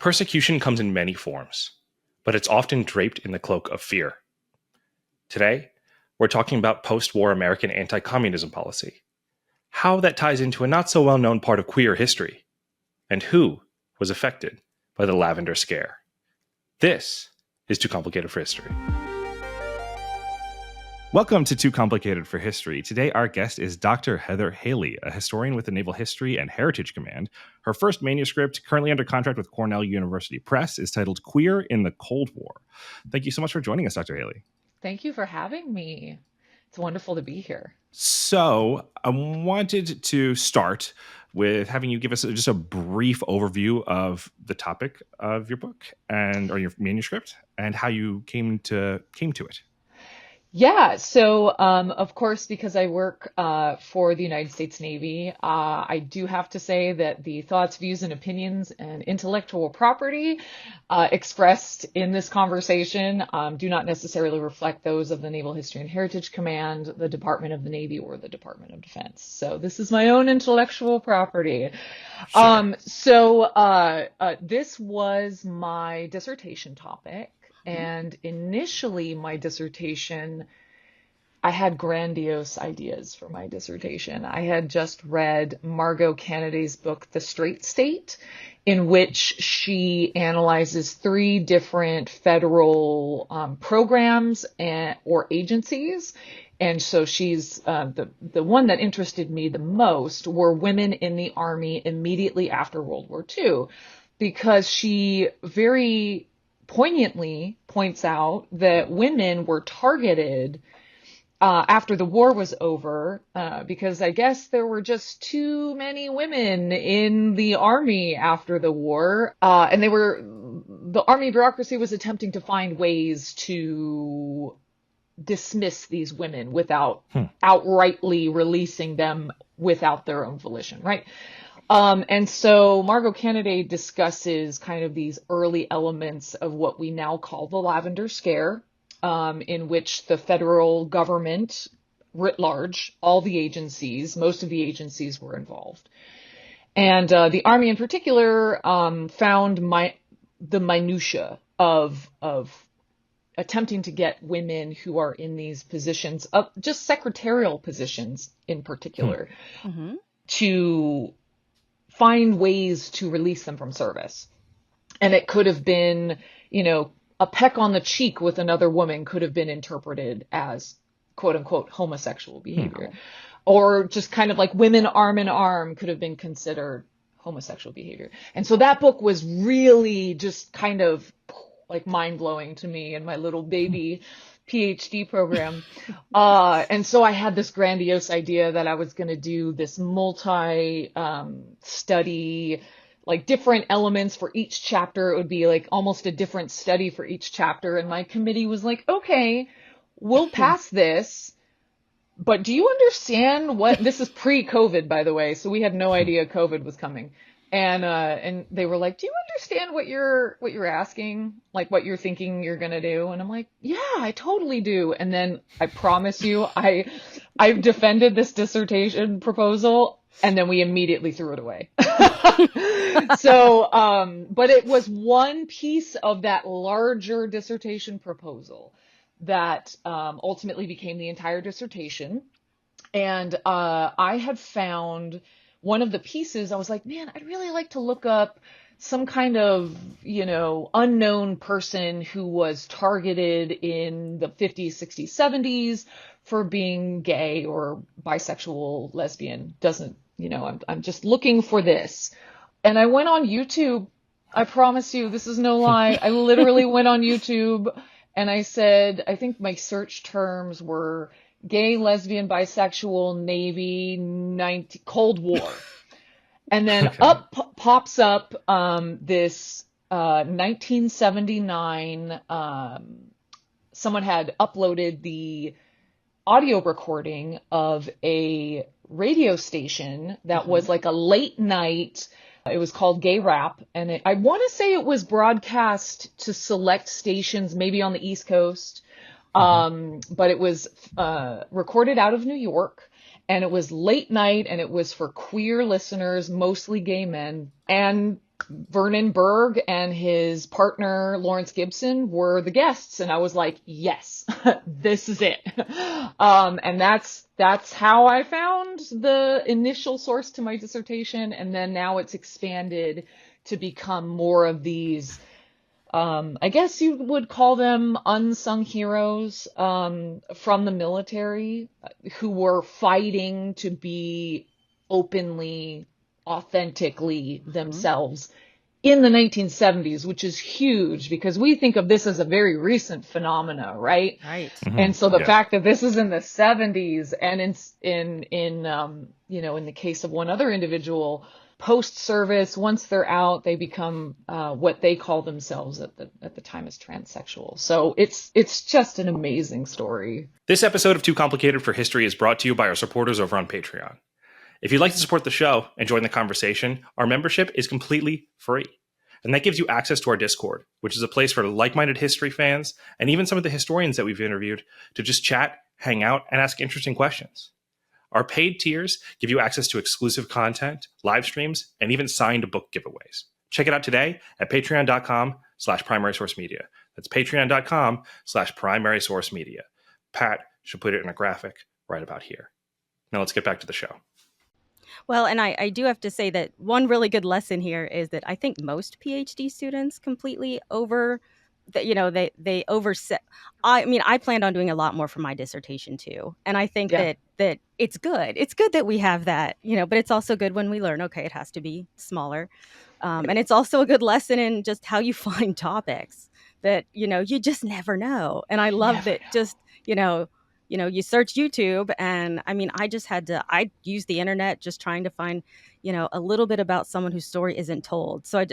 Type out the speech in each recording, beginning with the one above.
Persecution comes in many forms, but it's often draped in the cloak of fear. Today, we're talking about post-war American anti-communism policy, how that ties into a not so well-known part of queer history, and who was affected by the Lavender Scare. This is Too Complicated for History. Welcome to Too Complicated for History. Today, our guest is Dr. Heather Haley, a historian with the Naval History and Heritage Command. Her first manuscript, currently under contract with Cornell University Press, is titled Queer in the Cold War. Thank you so much for joining us, Dr. Haley. Thank you for having me. It's wonderful to be here. So I wanted to start with having you give us just a brief overview of the topic of your book or your manuscript and how you came to it. Yeah, so of course, because I work for the United States Navy, I do have to say that the thoughts, views, and opinions and intellectual property expressed in this conversation do not necessarily reflect those of the Naval History and Heritage Command, the Department of the Navy, or the Department of Defense. So this is my own intellectual property. Sure. This was my dissertation topic. And initially, my dissertation, I had grandiose ideas for my dissertation. I had just read Margot Canada's book, The Straight State, in which she analyzes 3 different federal programs or agencies. And so she's the one that interested me the most were women in the Army immediately after World War II, because she very poignantly points out that women were targeted after the war was over because I guess there were just too many women in the Army after the war, and the Army bureaucracy was attempting to find ways to dismiss these women without outrightly releasing them without their own volition, right? And so Margot Canada discusses kind of these early elements of what we now call the Lavender Scare, in which the federal government writ large, all the agencies, most of the agencies were involved. And the Army in particular found the minutia of attempting to get women who are in these positions, just secretarial positions in particular, to find ways to release them from service. And it could have been, a peck on the cheek with another woman could have been interpreted as quote unquote homosexual behavior. Or just kind of like women arm in arm could have been considered homosexual behavior. And so that book was really just kind of like mind blowing to me and my little baby PhD program. And so I had this grandiose idea that I was going to do this study, like different elements for each chapter. It would be like almost a different study for each chapter. And my committee was like, okay, we'll pass this. But do you understand this is pre-COVID, by the way. So we had no idea COVID was coming. And they were like, do you understand what you're asking? Like what you're thinking you're going to do? And I'm like, yeah, I totally do. And then I promise you, I defended this dissertation proposal and then we immediately threw it away. So, but it was one piece of that larger dissertation proposal that ultimately became the entire dissertation. And I had found one of the pieces, I was like, man, I'd really like to look up some kind of, unknown person who was targeted in the 50s, 60s, 70s for being gay or bisexual, lesbian. I'm just looking for this. And I went on YouTube. I promise you, this is no lie. I literally went on YouTube and I said, I think my search terms were gay, lesbian, bisexual, Navy, Cold War. And then pops up this 1979, someone had uploaded the audio recording of a radio station that was like a late night. It was called Gay Rap. And I want to say it was broadcast to select stations, maybe on the East Coast. But it was recorded out of New York, and it was late night, and it was for queer listeners, mostly gay men. And Vernon Berg and his partner Lawrence Gibson were the guests, and I was like, yes, this is it. And that's how I found the initial source to my dissertation, and then now it's expanded to become more of these, I guess you would call them unsung heroes, from the military who were fighting to be openly, authentically themselves in the 1970s, which is huge because we think of this as a very recent phenomena, right? Right. And so the fact that this is in the 70s, and in in the case of one other individual, post-service, once they're out, they become what they call themselves at the time as transsexual. So it's just an amazing story. This episode of Too Complicated for History is brought to you by our supporters over on Patreon. If you'd like to support the show and join the conversation, our membership is completely free. And that gives you access to our Discord, which is a place for like-minded history fans and even some of the historians that we've interviewed to just chat, hang out, and ask interesting questions. Our paid tiers give you access to exclusive content, live streams, and even signed book giveaways. Check it out today at patreon.com/primarysourcemedia. That's patreon.com/primarysourcemedia. Pat should put it in a graphic right about here. Now let's get back to the show. Well, and I do have to say that one really good lesson here is that I think most PhD students completely they overset. I mean, I planned on doing a lot more for my dissertation too. And I think that it's good. It's good that we have that, but it's also good when we learn, okay, it has to be smaller. And it's also a good lesson in just how you find topics that, you just never know. And I love that just, you search YouTube, and I mean, I use the internet just trying to find, a little bit about someone whose story isn't told. So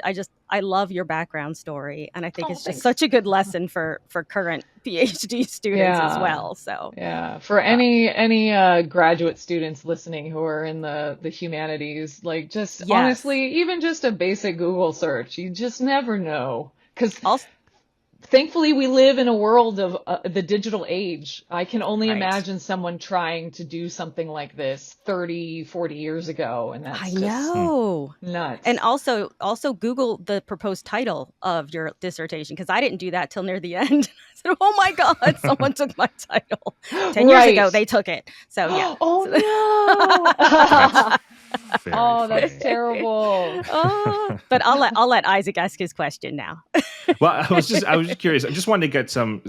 I love your background story. And I think it's just such a good lesson for current PhD students as well. So for any graduate students listening who are in the humanities, like just honestly, even just a basic Google search, you just never know. Because thankfully, we live in a world of the digital age. I can only imagine someone trying to do something like this 30, 40 years ago. And that's just nuts. And also Google the proposed title of your dissertation, because I didn't do that till near the end. I said, oh my God, someone took my title. 10 years ago, they took it. So yeah. Oh no. That's terrible. But I'll let Isaac ask his question now. Well, I was just curious. I just wanted to get some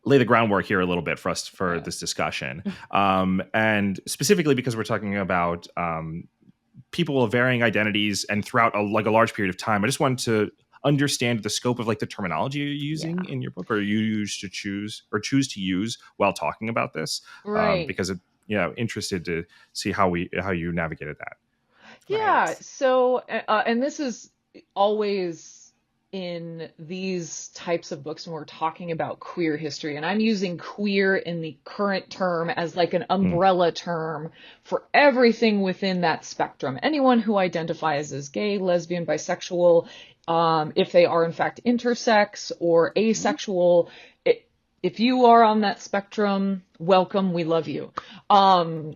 lay the groundwork here a little bit for this discussion, and specifically because we're talking about people of varying identities and throughout a large period of time. I just wanted to understand the scope of the terminology you're using in your book, or you choose to use while talking about this, because it. Interested to see how you navigated that. Yeah. Right. So, and this is always in these types of books when we're talking about queer history, and I'm using queer in the current term as an umbrella term for everything within that spectrum. Anyone who identifies as gay, lesbian, bisexual, if they are in fact intersex or asexual, if you are on that spectrum, welcome, we love you. So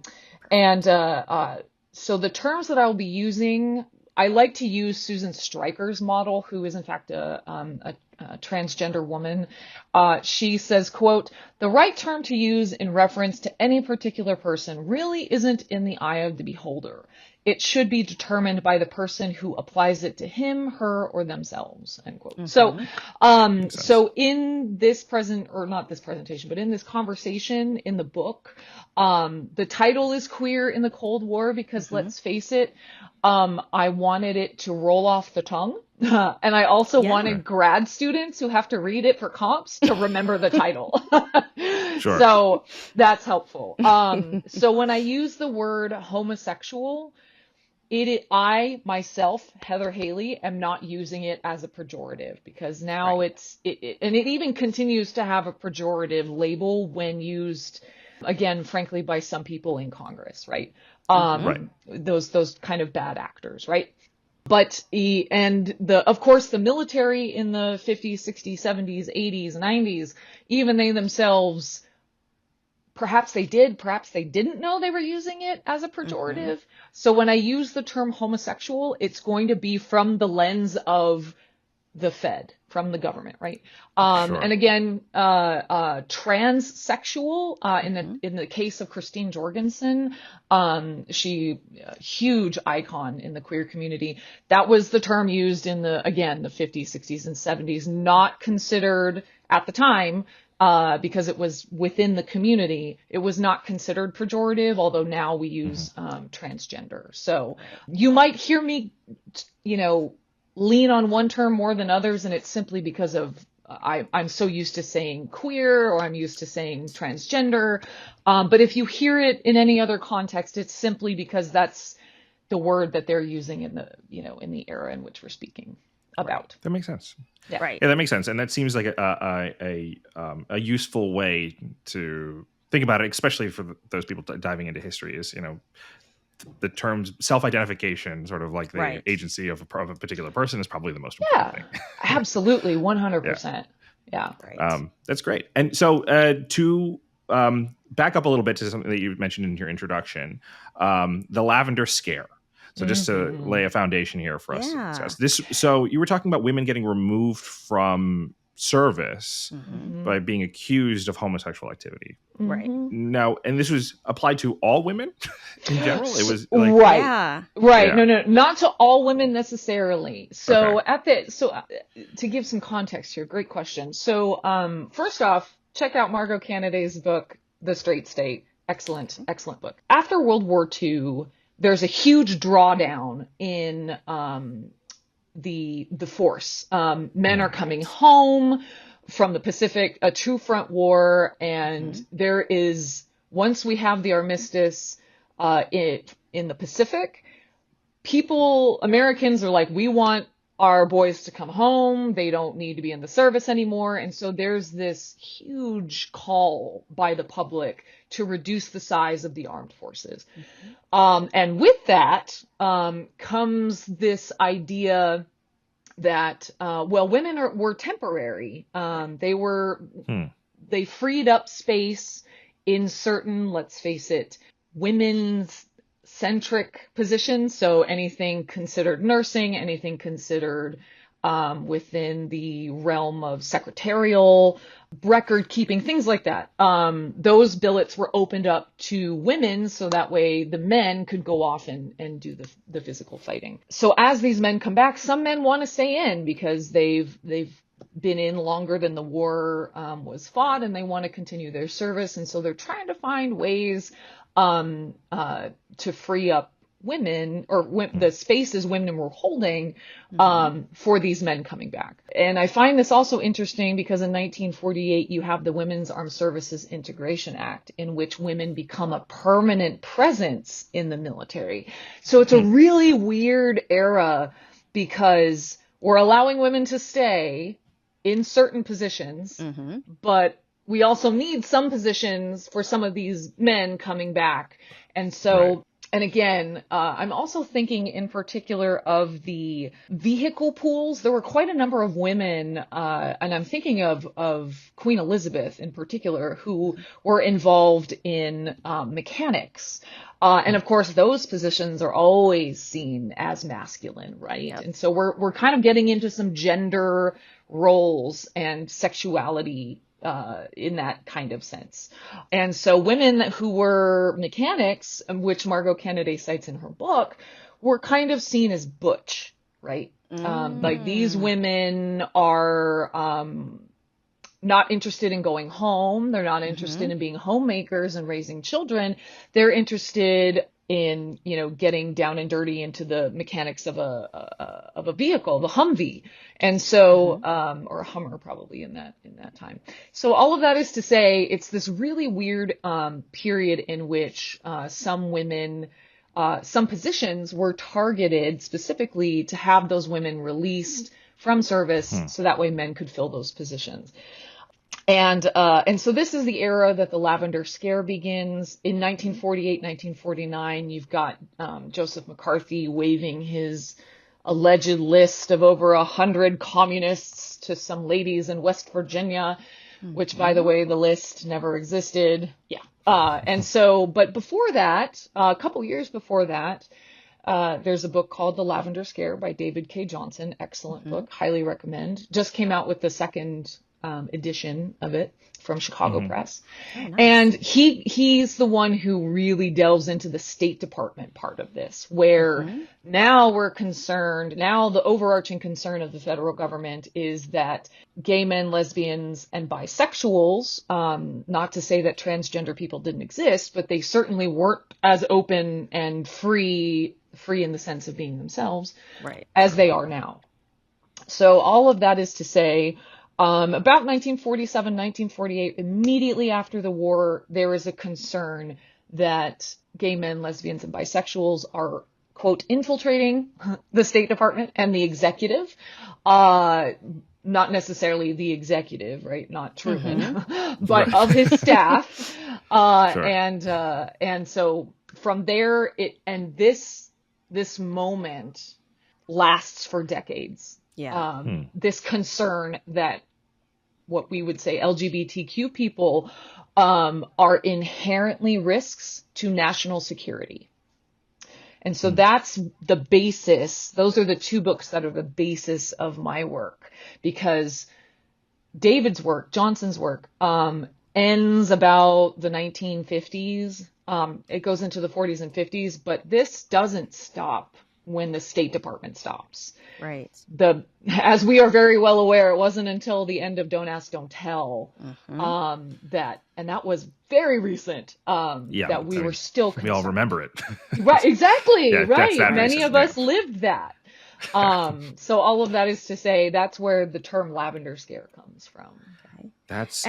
the terms that I'll be using, I like to use Susan Stryker's model, who is in fact a transgender woman. She says, quote, "The right term to use in reference to any particular person really isn't in the eye of the beholder. It should be determined by the person who applies it to him, her, or themselves," end quote. Mm-hmm. So in this not this presentation, but in this conversation in the book, the title is Queer in the Cold War because let's face it, I wanted it to roll off the tongue. And I also wanted grad students who have to read it for comps to remember the title. Sure. So that's helpful. So when I use the word homosexual, I myself, Heather Haley, am not using it as a pejorative because now and it even continues to have a pejorative label when used, again, frankly, by some people in Congress, right? Those kind of bad actors, right? But of course the military in the 50s, 60s, 70s, 80s, 90s, even they themselves perhaps they did, perhaps they didn't know they were using it as a pejorative. So when I use the term homosexual, it's going to be from the lens of the Fed, from the government, right? Sure. And again, transsexual, in the case of Christine Jorgensen, she a huge icon in the queer community. That was the term used in the 50s, 60s, and 70s, not considered at the time, because it was within the community. It was not considered pejorative, although now we use transgender. So you might hear me, lean on one term more than others, and it's simply because of I'm so used to saying queer, or I'm used to saying transgender. But if you hear it in any other context, it's simply because that's the word that they're using in the in the era in which we're speaking about. Right. That makes sense. Yeah. Right. Yeah, that makes sense, and that seems like a useful way to think about it, especially for those people diving into history. Is the terms self-identification, sort of like the agency of a particular person, is probably the most important thing. Absolutely, 100%. Yeah. Right. That's great. And so to back up a little bit to something that you mentioned in your introduction, the Lavender Scare. So just to lay a foundation here for us to discuss this. So you were talking about women getting removed from service by being accused of homosexual activity. Right. Now, and this was applied to all women in general? It was right. Yeah. Right. Yeah. No, not to all women necessarily. So to give some context here, great question. So first off, check out Margot Canaday's book, The Straight State. Excellent book. After World War II, there's a huge drawdown in the force. Men are coming home from the Pacific, a true front war, and there is, once we have the armistice in the Pacific, Americans are like, we want our boys to come home. They don't need to be in the service anymore. And so there's this huge call by the public to reduce the size of the armed forces. And with that comes this idea that, women were temporary. They freed up space in certain, let's face it, women's centric positions. So anything considered nursing, anything considered within the realm of secretarial, record keeping, things like that. Those billets were opened up to women, so that way the men could go off and do the physical fighting. So as these men come back, some men want to stay in because they've been in longer than the war was fought, and they want to continue their service. And so they're trying to find ways to free up women, or the spaces women were holding for these men coming back. And I find this also interesting because in 1948 you have the Women's Armed Services Integration Act, in which women become a permanent presence in the military. So it's a really weird era because we're allowing women to stay in certain positions, but we also need some positions for some of these men coming back. And so, and again, I'm also thinking in particular of the vehicle pools. There were quite a number of women, and I'm thinking of Queen Elizabeth in particular, who were involved in mechanics. And of course, those positions are always seen as masculine, right? Yep. And so we're kind of getting into some gender roles and sexuality in that kind of sense. And so women who were mechanics, which Margot Canaday cites in her book, were kind of seen as butch, right? Like these women are not interested in going home. They're not interested in being homemakers and raising children. They're interested in, getting down and dirty into the mechanics of a vehicle, the Humvee. And so, or a Hummer probably in that time. So all of that is to say, it's this really weird, period in which, some women, some positions were targeted specifically to have those women released from service so that way men could fill those positions. And so this is the era that the Lavender Scare begins. In 1948, 1949, you've got Joseph McCarthy waving his alleged list of over 100 communists to some ladies in West Virginia, which, by the way, the list never existed. Yeah, And so, but before that, a couple years before that, there's a book called The Lavender Scare by David K. Johnson. Excellent book. Highly recommend. Just came out with the second edition of it from Chicago Press. Oh, nice. And he's the one who really delves into the State Department part of this, where now we're concerned, now the overarching concern of the federal government is that gay men, lesbians, and bisexuals, not to say that transgender people didn't exist, but they certainly weren't as open and free in the sense of being themselves, Right. as they are now. So all of that is to say, about 1947, 1948, immediately after the war, there is a concern that gay men, lesbians, and bisexuals are, quote, infiltrating the State Department and the executive. Not necessarily the executive, right? Not Truman, but of his staff. Sure. And so from there, this moment lasts for decades. Yeah. This concern that what we would say LGBTQ people are inherently risks to national security. And so that's the basis. Those are the two books that are the basis of my work, because David's work, Johnson's work, ends about the 1950s. It goes into the 40s and 50s, but this doesn't stop when the State Department stops. Right. As we are very well aware, it wasn't until the end of Don't Ask, Don't Tell, that was very recent, that we were still concerned. We all remember it. Right, exactly, Yeah, right. that Many recent, of us lived that. So all of that is to say, that's where the term Lavender Scare comes from. That's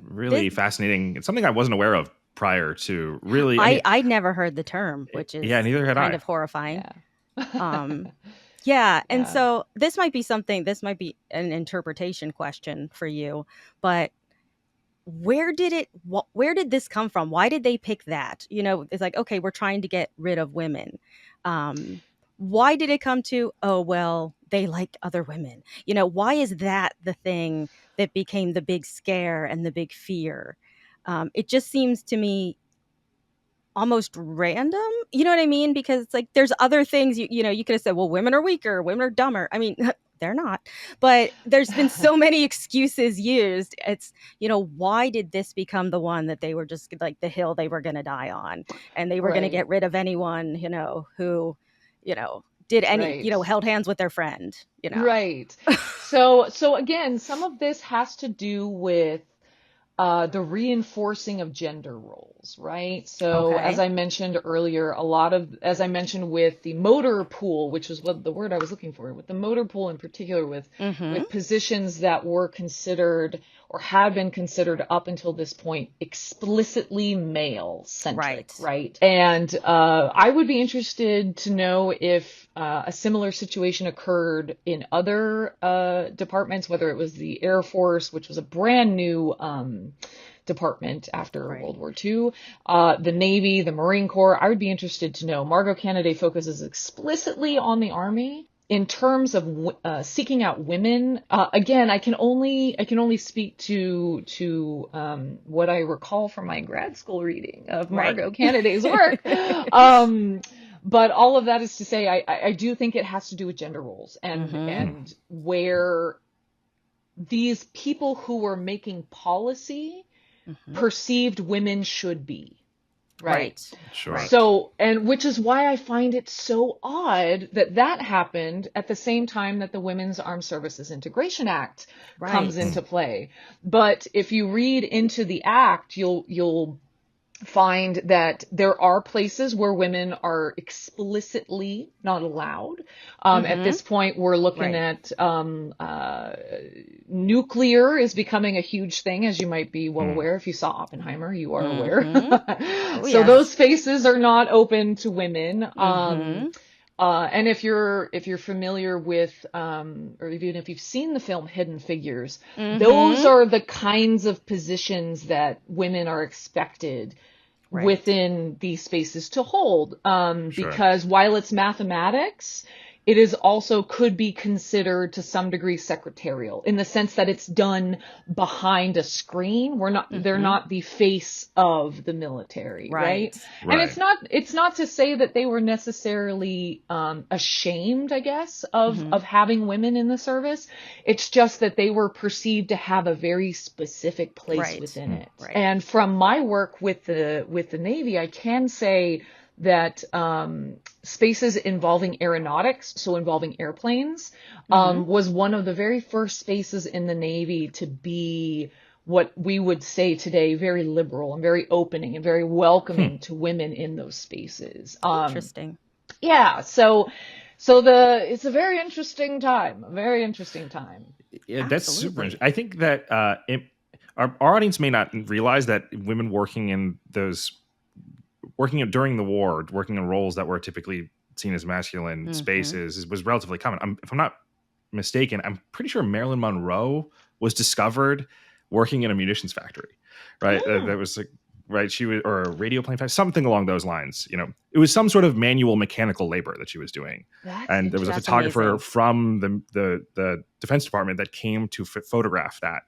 really fascinating. It's something I wasn't aware of prior to really. I'd never heard the term, which is neither had kind I. of horrifying. Yeah. And so this might be an interpretation question for you, but where did this come from? Why did they pick that? It's like, okay, we're trying to get rid of women. Why did it come to, oh, well, they like other women? Why is that the thing that became the big scare and the big fear? It just seems to me almost random, you know what I mean? Because it's like, there's other things, you could have said, well, women are weaker, women are dumber. I mean, they're not, but there's been so many excuses used. It's, why did this become the one that they were just like the hill they were going to die on, and they were going to get rid of anyone, who, did any, held hands with their friend, Right. So again, some of this has to do with the reinforcing of gender roles, right? So as I mentioned earlier, as I mentioned with the motor pool, which was what the word I was looking for, with the motor pool in particular, with positions that were considered or had been considered up until this point explicitly male-centric, right? And I would be interested to know if a similar situation occurred in other departments, whether it was the Air Force, which was a brand new department after World War II, the Navy, the Marine Corps. I would be interested to know. Margot Canaday focuses explicitly on the Army. In terms of seeking out women, again, I can only speak to what I recall from my grad school reading of Margot Canaday's work. But all of that is to say, I do think it has to do with gender roles and where these people who were making policy perceived women should be. Right. Sure. So, and which is why I find it so odd that happened at the same time that the Women's Armed Services Integration Act comes into play. But if you read into the act, you'll find that there are places where women are explicitly not allowed. At this point, we're looking at nuclear is becoming a huge thing, as you might be well aware. If you saw Oppenheimer, you are aware. So those spaces are not open to women. And if you're familiar with, or even if you've seen the film Hidden Figures, those are the kinds of positions that women are expected within these spaces to hold. Because while it's mathematics, it is also could be considered to some degree secretarial in the sense that it's done behind a screen. They're not the face of the military, right? And it's not to say that they were necessarily ashamed, I guess, of having women in the service. It's just that they were perceived to have a very specific place within it. And from my work with the Navy, I can say that spaces involving aeronautics, so involving airplanes, was one of the very first spaces in the Navy to be what we would say today very liberal and very opening and very welcoming to women in those spaces. Interesting. Yeah, so it's a very interesting time. Yeah, that's super interesting. I think that our audience may not realize that women working during the war, working in roles that were typically seen as masculine spaces was relatively common. If I'm not mistaken, I'm pretty sure Marilyn Monroe was discovered working in a munitions factory, right? That was like, right. She was, or a radio plane factory, something along those lines. You know, it was some sort of manual mechanical labor that she was doing. And there was a photographer from the Defense Department that came to photograph that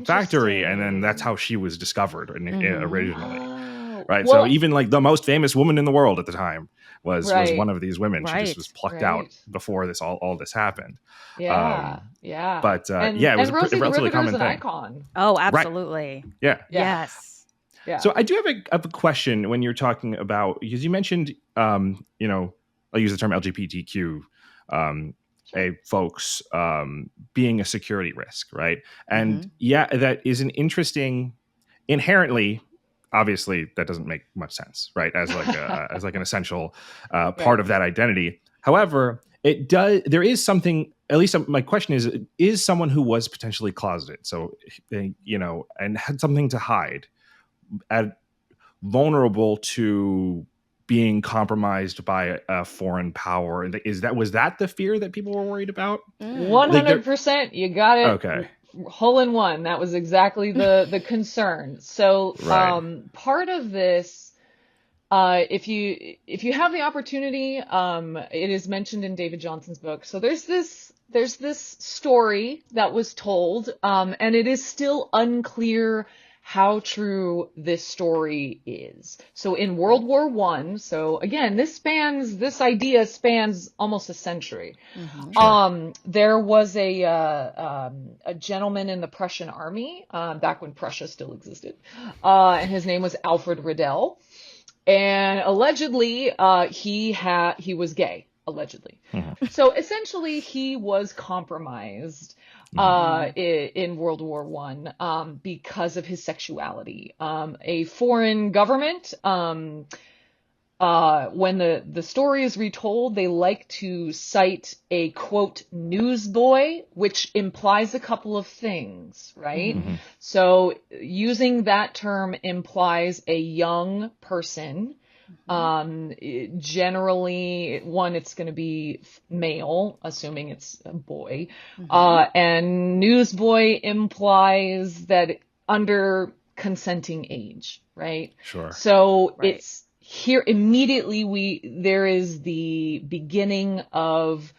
factory. And then that's how she was discovered originally. Right. Well, so even like the most famous woman in the world at the time was one of these women. She just was plucked out before all this happened. But it was Rosie a relatively common thing. Icon. Oh, absolutely. Right. Yeah. Yes. Yeah. So I do have a question when you're talking about, because you mentioned, I'll use the term LGBTQ folks being a security risk, right? And that is an interesting, inherently. Obviously, that doesn't make much sense, right? As like as like an essential part of that identity. However, it does. There is something. At least my question is someone who was potentially closeted, so and had something to hide, vulnerable to being compromised by a foreign power. Was that the fear that people were worried about? 100%. You got it. Okay. Hole in one. That was exactly the concern. So part of this, if you have the opportunity, it is mentioned in David Johnson's book. So there's this story that was told, and it is still unclear how true this story is. So in World War I, so again, this idea spans almost a century. There was a gentleman in the Prussian army, back when Prussia still existed, and his name was Alfred Riedel. And allegedly, he was gay, allegedly. So essentially he was compromised in World War I because of his sexuality. A foreign government, when the story is retold, they like to cite a quote newsboy, which implies a couple of things, right? So using that term implies a young person. Generally, it's going to be male, assuming it's a boy. And newsboy implies that under consenting age, right? Sure. So it's here immediately there is the beginning of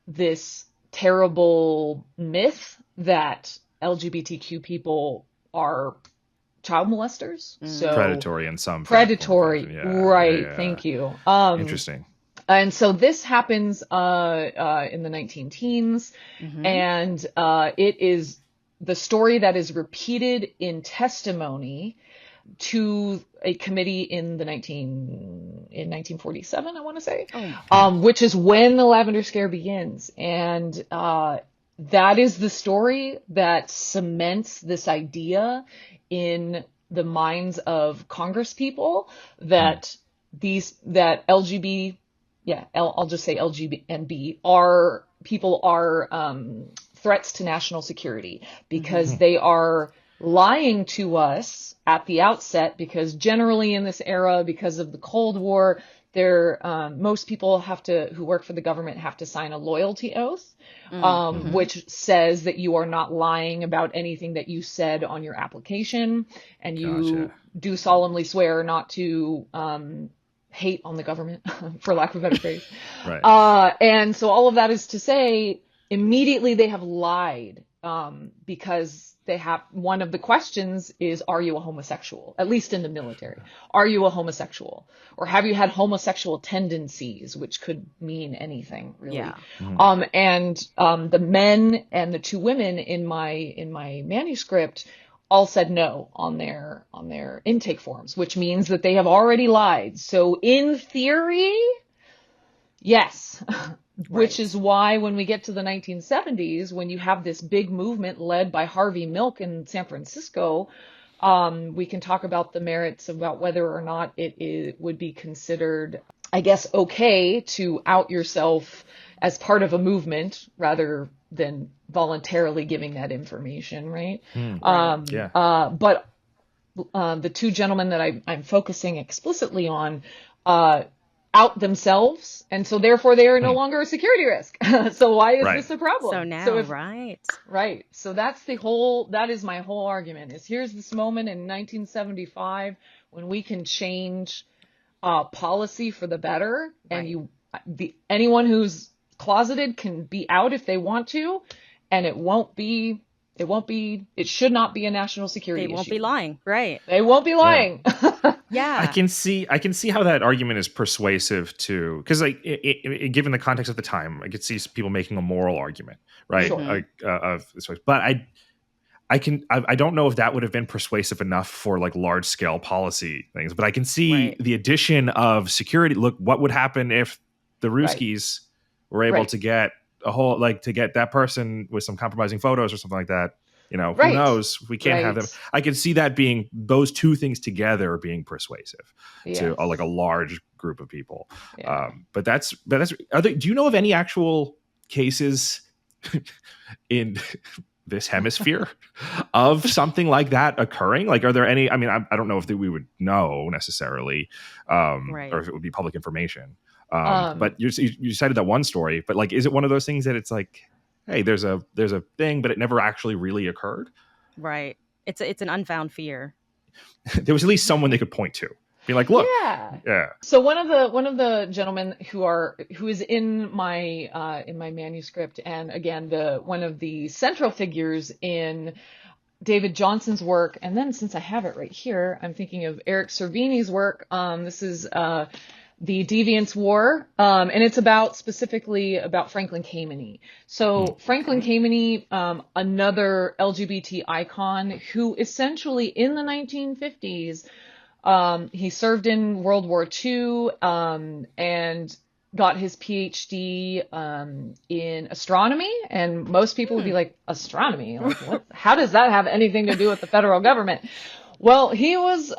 this terrible myth that LGBTQ people are child molesters. So predatory in some predatory. Thank you. Interesting. And so this happens in the 19-teens, and it is the story that is repeated in testimony to a committee in 1947, I want to say, which is when the Lavender Scare begins. And that is the story that cements this idea in the minds of Congress people that I'll just say LGBTQ are threats to national security because they are lying to us at the outset, because generally in this era, because of the Cold War, most people who work for the government have to sign a loyalty oath, which says that you are not lying about anything that you said on your application, and you do solemnly swear not to hate on the government, for lack of a better phrase. Right. And so all of that is to say, immediately they have lied, because they have, one of the questions is, are you a homosexual? At least in the military. Are you a homosexual? Or have you had homosexual tendencies, which could mean anything, really. Yeah. The men and the two women in my manuscript all said no on their intake forms, which means that they have already lied. So in theory, yes. Which is why when we get to the 1970s, when you have this big movement led by Harvey Milk in San Francisco, we can talk about the merits about whether or not it would be considered, I guess, okay to out yourself as part of a movement rather than voluntarily giving that information, right? But the two gentlemen that I'm focusing explicitly on out themselves, and so therefore they are no longer a security risk. So why is this a problem? So now, right. So that is my whole argument, is here's this moment in 1975 when we can change policy for the better, and anyone who's closeted can be out if they want to, and it should not be a national security issue. They won't be lying, right? They won't be lying. Yeah. I can see how that argument is persuasive too, because like given the context of the time, I could see people making a moral argument, right? Sure. Of this, but I don't know if that would have been persuasive enough for like large scale policy things. But I can see the addition of security. Look, what would happen if the Ruskies were able to get to get that person with some compromising photos or something like that. You know, who knows? We can't have them. I can see that being those two things together being persuasive to like a large group of people. Yeah. But that's do you know of any actual cases in this hemisphere of something like that occurring? Like, are there any? I mean, I don't know if we would know necessarily, or if it would be public information. But you cited that one story. But like, is it one of those things that it's like, hey, there's a thing, but it never actually really occurred? Right. It's an unfound fear. There was at least someone they could point to. Be like, look. Yeah. So one of the gentlemen who is in my manuscript, and again one of the central figures in David Johnson's work, and then since I have it right here, I'm thinking of Eric Cervini's work. This is The Deviance War, and it's specifically about Franklin Kameny. So Franklin Kameny, another LGBT icon who essentially in the 1950s, he served in World War II, and got his PhD in astronomy. And most people would be like, astronomy? Like, what? How does that have anything to do with the federal government? Well, he was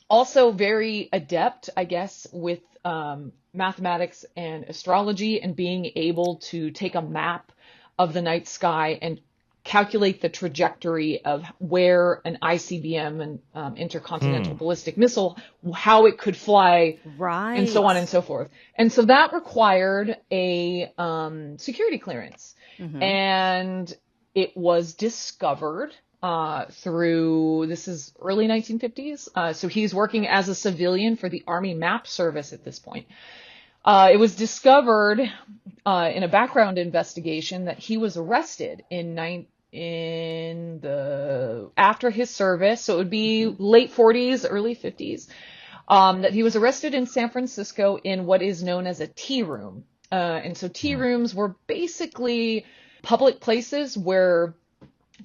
also very adept, I guess, with mathematics and astrology, and being able to take a map of the night sky and calculate the trajectory of where an ICBM, and intercontinental ballistic missile, how it could fly, and so on and so forth. And so that required a security clearance. And it was discovered this is early 1950s. So he's working as a civilian for the Army Map Service at this point. It was discovered in a background investigation that he was arrested after his service. So it would be late 40s, early 50s. That he was arrested in San Francisco in what is known as a tea room. And so tea rooms were basically public places where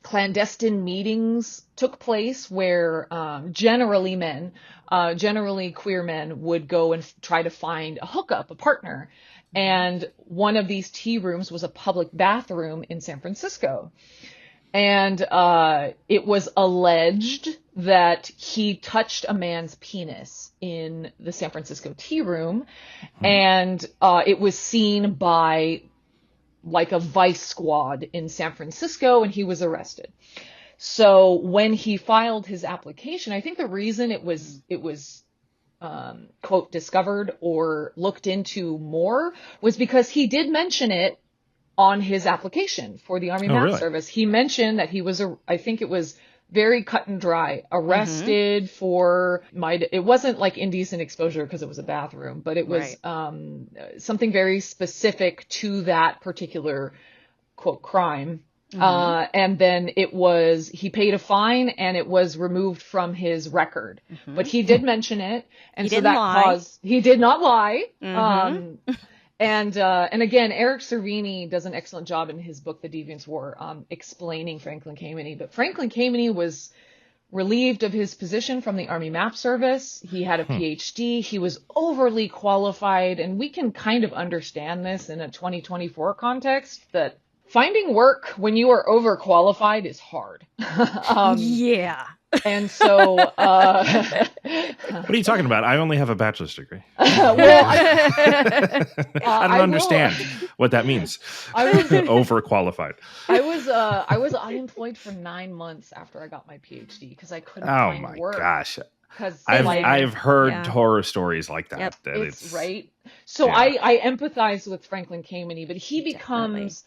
clandestine meetings took place, where generally queer men would go and try to find a hookup, a partner. And one of these tea rooms was a public bathroom in San Francisco. And it was alleged that he touched a man's penis in the San Francisco tea room. And it was seen by like a vice squad in San Francisco, and he was arrested. So when he filed his application, I think the reason it was quote, discovered or looked into more was because he did mention it on his application for the Army Map Service. He mentioned that he was I think it was very cut and dry. Arrested for it wasn't like indecent exposure because it was a bathroom, but it was something very specific to that particular quote crime. And then he paid a fine and it was removed from his record, but he did mention it. And he did not lie. And again, Eric Cervini does an excellent job in his book, The Deviants War, explaining Franklin Kameny. But Franklin Kameny was relieved of his position from the Army Map Service. He had a PhD. He was overly qualified. And we can kind of understand this in a 2024 context, that finding work when you are overqualified is hard. Yeah. And so, what are you talking about? I only have a bachelor's degree. Well, I don't understand what that means. I was overqualified. I was unemployed for 9 months after I got my PhD because I couldn't find work. Oh my gosh. Because I've heard horror stories like that. Yep. That it's right. So I empathize with Franklin Kameny, but he becomes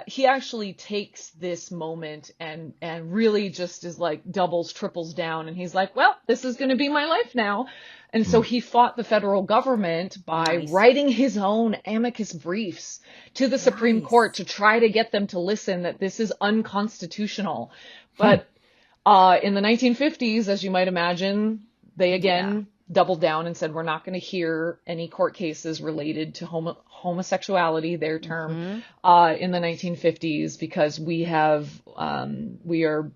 he actually takes this moment and really just is like doubles, triples down. And he's like, well, this is going to be my life now. And so he fought the federal government by writing his own amicus briefs to the Supreme Court to try to get them to listen that this is unconstitutional. But in the 1950s, as you might imagine, they again doubled down and said, we're not going to hear any court cases related to homosexuality, their term, in the 1950s, because we are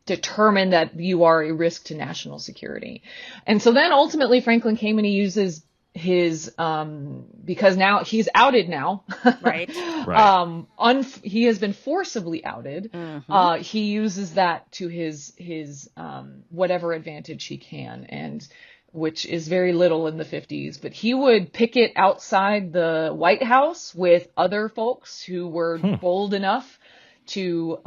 determined that you are a risk to national security. And so then ultimately Franklin Kameny uses his, because now he's outed now, he has been forcibly outed. He uses that to his whatever advantage he can, and which is very little in the 50s, but he would picket outside the White House with other folks who were bold enough to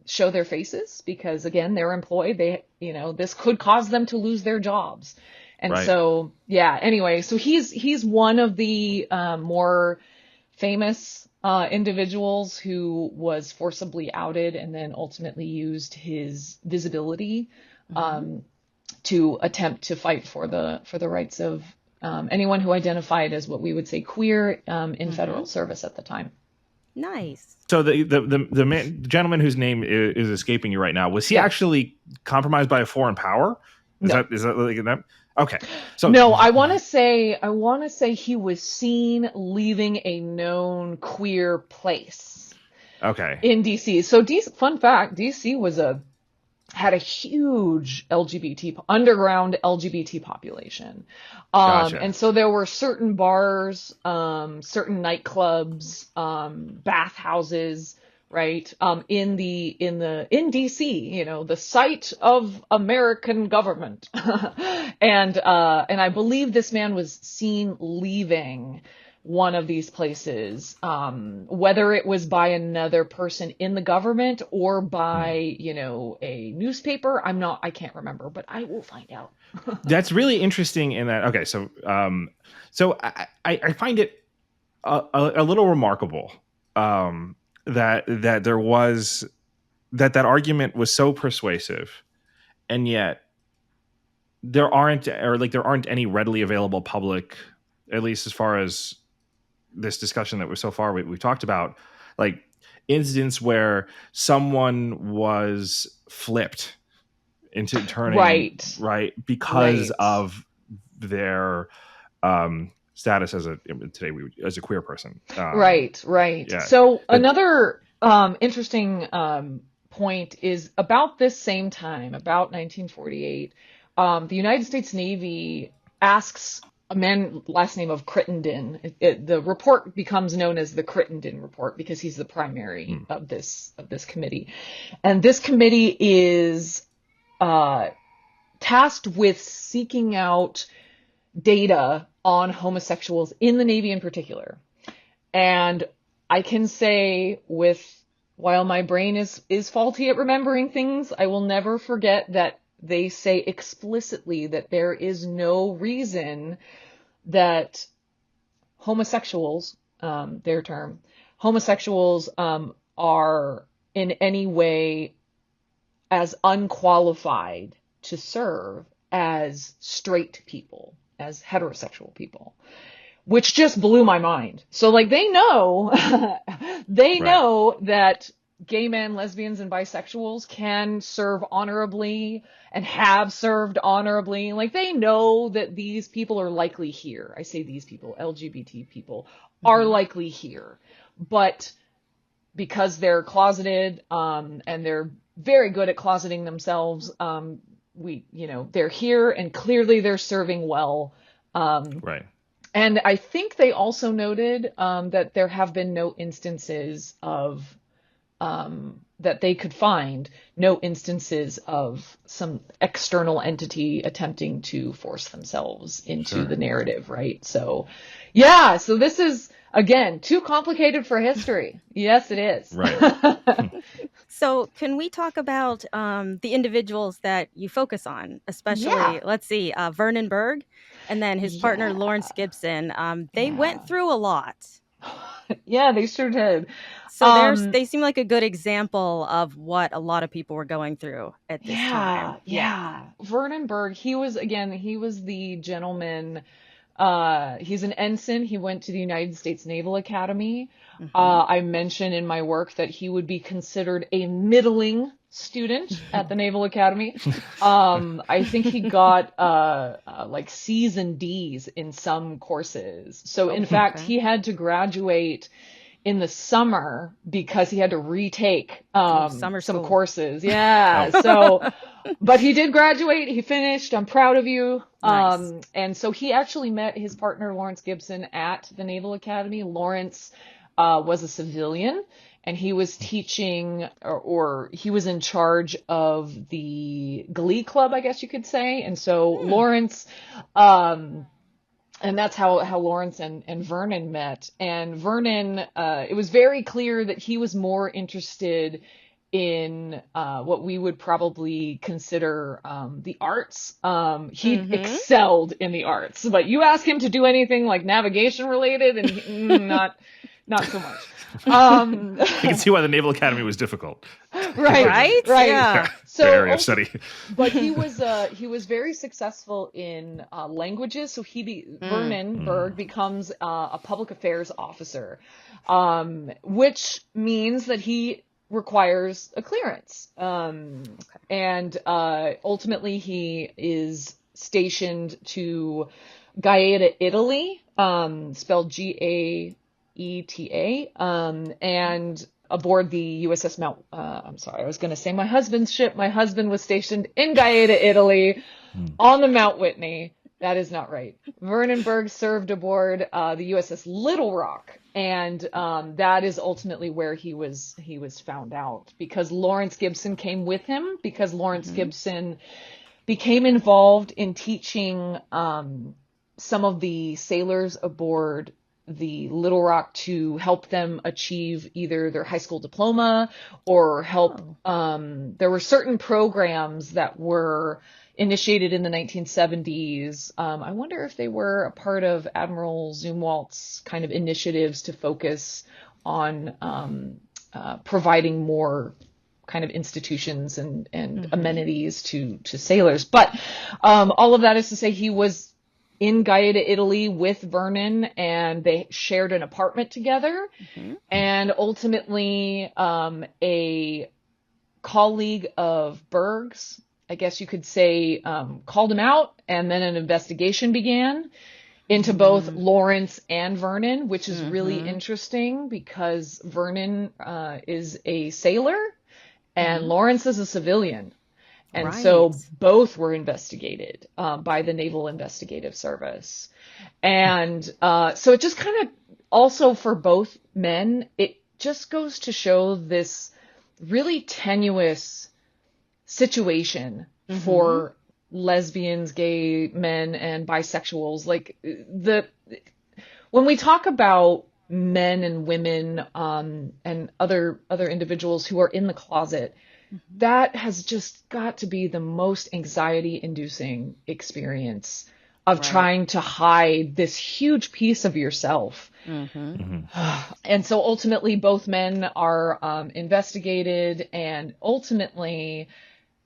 show their faces, because again, they're employed. This could cause them to lose their jobs. And so, anyway, so he's one of the more famous individuals who was forcibly outed and then ultimately used his visibility to attempt to fight for the rights of anyone who identified as what we would say queer in federal service at the time. Nice. So the gentleman whose name is escaping you right now, was he actually compromised by a foreign power? Is that like that? Okay. So no, I want to say he was seen leaving a known queer place. Okay. In DC. So fun fact, DC had a huge underground LGBT population. Gotcha. And so there were certain bars, certain nightclubs, bathhouses, right? In DC, the site of American government. And I believe this man was seen leaving one of these places, whether it was by another person in the government or by, a newspaper. I can't remember, but I will find out. That's really interesting in that. Okay. So I find it a little remarkable, that there was that argument was so persuasive, and yet there aren't any readily available public, at least as far as this discussion that we've talked about, like incidents where someone was flipped into turning right because of their status as a queer person. Right. Yeah. So another interesting point is about this same time, about 1948, the United States Navy asks a man last name of Crittenden. The report becomes known as the Crittenden Report because he's the primary of this committee. And this committee is tasked with seeking out data on homosexuals in the Navy in particular. And I can say while my brain is faulty at remembering things, I will never forget that they say explicitly that there is no reason that homosexuals, their term, homosexuals are in any way as unqualified to serve as straight people, as heterosexual people, which just blew my mind. So like they know, they know that gay men, lesbians, and bisexuals can serve honorably and have served honorably. Like they know that these people are likely here. I say these people, LGBT people, are likely here. But because they're closeted, and they're very good at closeting themselves, they're here and clearly they're serving well. And I think they also noted that there have been no instances of that they could find no instances of some external entity attempting to force themselves into the narrative, right? So, yeah, so this is, again, too complicated for history. Yes, it is. Right. So can we talk about the individuals that you focus on, especially, let's see, Vernon Berg and then his partner, Lawrence Gibson. They went through a lot. Yeah, they sure did. So they seem like a good example of what a lot of people were going through at this time. Yeah. Vernon Berg, he was the gentleman. He's an ensign. He went to the United States Naval Academy. I mentioned in my work that he would be considered a middling student at the Naval Academy. I think he got like C's and D's in some courses. So in fact, he had to graduate in the summer because he had to retake some courses. Yeah. So, but he did graduate. He finished. I'm proud of you. Nice. And so he actually met his partner, Lawrence Gibson, at the Naval Academy. Lawrence was a civilian, and he was teaching or he was in charge of the Glee Club, I guess you could say. And so Lawrence, and that's how Lawrence and Vernon met. And Vernon, it was very clear that he was more interested in what we would probably consider the arts. He excelled in the arts, but you ask him to do anything like navigation related, and not so much. You can see why the Naval Academy was difficult. Right. Yeah. So, area of study. But he was very successful in languages. So Vernon Berg becomes a public affairs officer, which means that he requires a clearance. And ultimately he is stationed to Gaeta, Italy, spelled Gaeta, and aboard the USS Mount, I'm sorry, I was going to say my husband's ship. My husband was stationed in Gaeta, Italy, on the Mount Whitney. That is not right. Vernon Berg served aboard the USS Little Rock, and that is ultimately where he was found out, because Lawrence Gibson came with him, because Lawrence Gibson became involved in teaching some of the sailors aboard the Little Rock to help them achieve either their high school diploma or help. There were certain programs that were initiated in the 1970s. I wonder if they were a part of Admiral Zumwalt's kind of initiatives to focus on providing more kind of institutions and amenities to sailors. But all of that is to say, he was in Gaeta, Italy with Vernon, and they shared an apartment together. And ultimately, a colleague of Berg's, I guess you could say, called him out, and then an investigation began into both Lawrence and Vernon, which is really interesting because Vernon is a sailor and Lawrence is a civilian. And so both were investigated by the Naval Investigative Service. And so it just kind of also for both men, it just goes to show this really tenuous situation for lesbians, gay men, and bisexuals. Like when we talk about men and women and other individuals who are in the closet, that has just got to be the most anxiety-inducing experience of trying to hide this huge piece of yourself. And so ultimately both men are investigated, and ultimately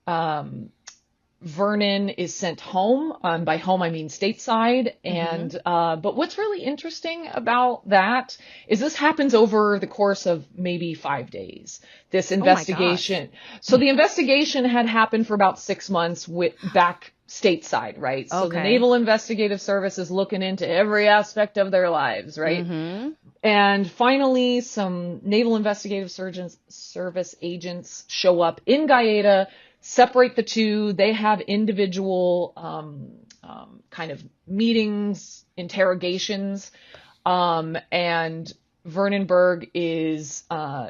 Vernon is sent home. By home, I mean stateside. And, but what's really interesting about that is this happens over the course of maybe 5 days, this investigation. So the investigation had happened for about 6 months back stateside, right? So the Naval Investigative Service is looking into every aspect of their lives, right? And finally, some Naval Investigative Service agents show up in Gaeta, separate the two. They have individual kind of meetings, interrogations, and Vernon Berg is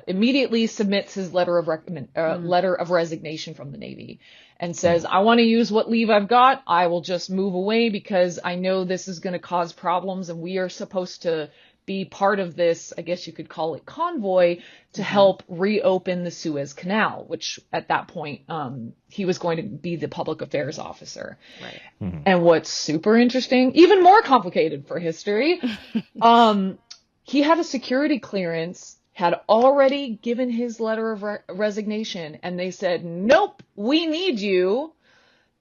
immediately submits his letter of resignation from the Navy and says, I want to use what leave I've got. I will just move away because I know this is going to cause problems, and we are supposed to be part of this, I guess you could call it convoy, to help reopen the Suez Canal, which at that point, he was going to be the public affairs officer. Right. And what's super interesting, even more complicated for history, he had a security clearance, had already given his letter of resignation, and they said, nope, we need you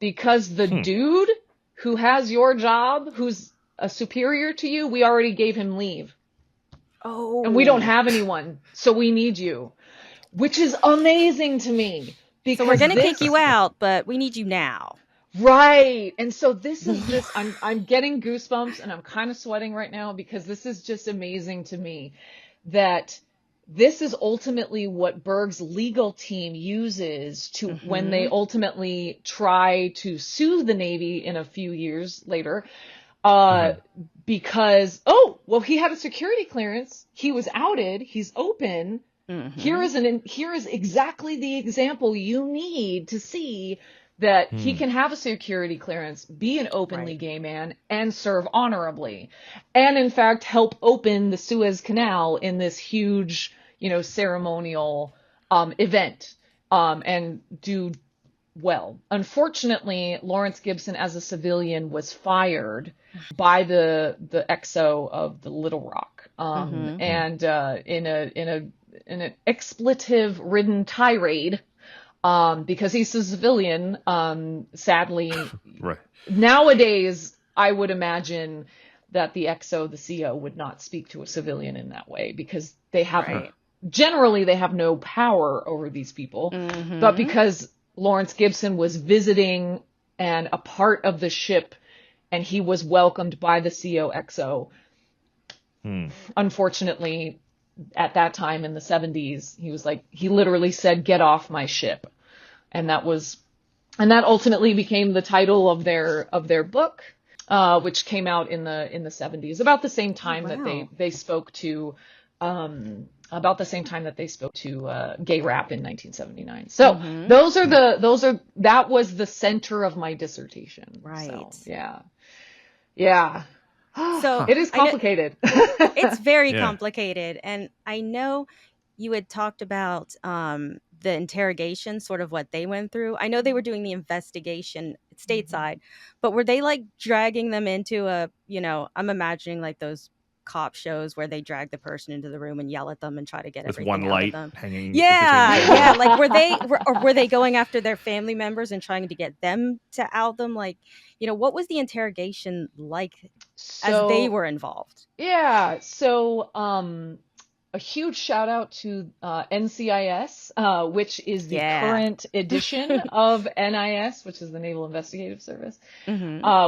because the dude who has your job, who's a superior to you, we already gave him leave. Oh. And we don't have anyone, so we need you. Which is amazing to me. So we're going to kick you out, but we need you now. Right. And so this is this, I'm getting goosebumps and I'm kind of sweating right now because this is just amazing to me that this is ultimately what Berg's legal team uses to when they ultimately try to sue the Navy in a few years later. Because, he had a security clearance. He was outed. He's open. Here is exactly the example you need to see that he can have a security clearance, be an openly gay man, and serve honorably. And in fact, help open the Suez Canal in this huge, ceremonial, event, and do well. Unfortunately, Lawrence Gibson as a civilian was fired by the XO of the Little Rock, and in an expletive-ridden tirade, because he's a civilian. Sadly, nowadays I would imagine that the XO, the CO, would not speak to a civilian in that way because they have generally they have no power over these people, but because Lawrence Gibson was visiting and a part of the ship, and he was welcomed by the COXO. Unfortunately, at that time in the 70s, he literally said, "Get off my ship," and that ultimately became the title of their book, which came out in the 70s, about the same time that they spoke to. About the same time that they spoke to gay rap in 1979. So that was the center of my dissertation. Right. So, yeah. So it is complicated. It's very complicated. And I know you had talked about the interrogation, sort of what they went through. I know they were doing the investigation stateside, but were they like dragging them into I'm imagining like those cop shows where they drag the person into the room and yell at them and try to get with everything one out light of them. Hanging. Like were they going after their family members and trying to get them to out them? Like, what was the interrogation like as they were involved? Yeah. So, a huge shout out to NCIS, which is the current edition of NIS, which is the Naval Investigative Service,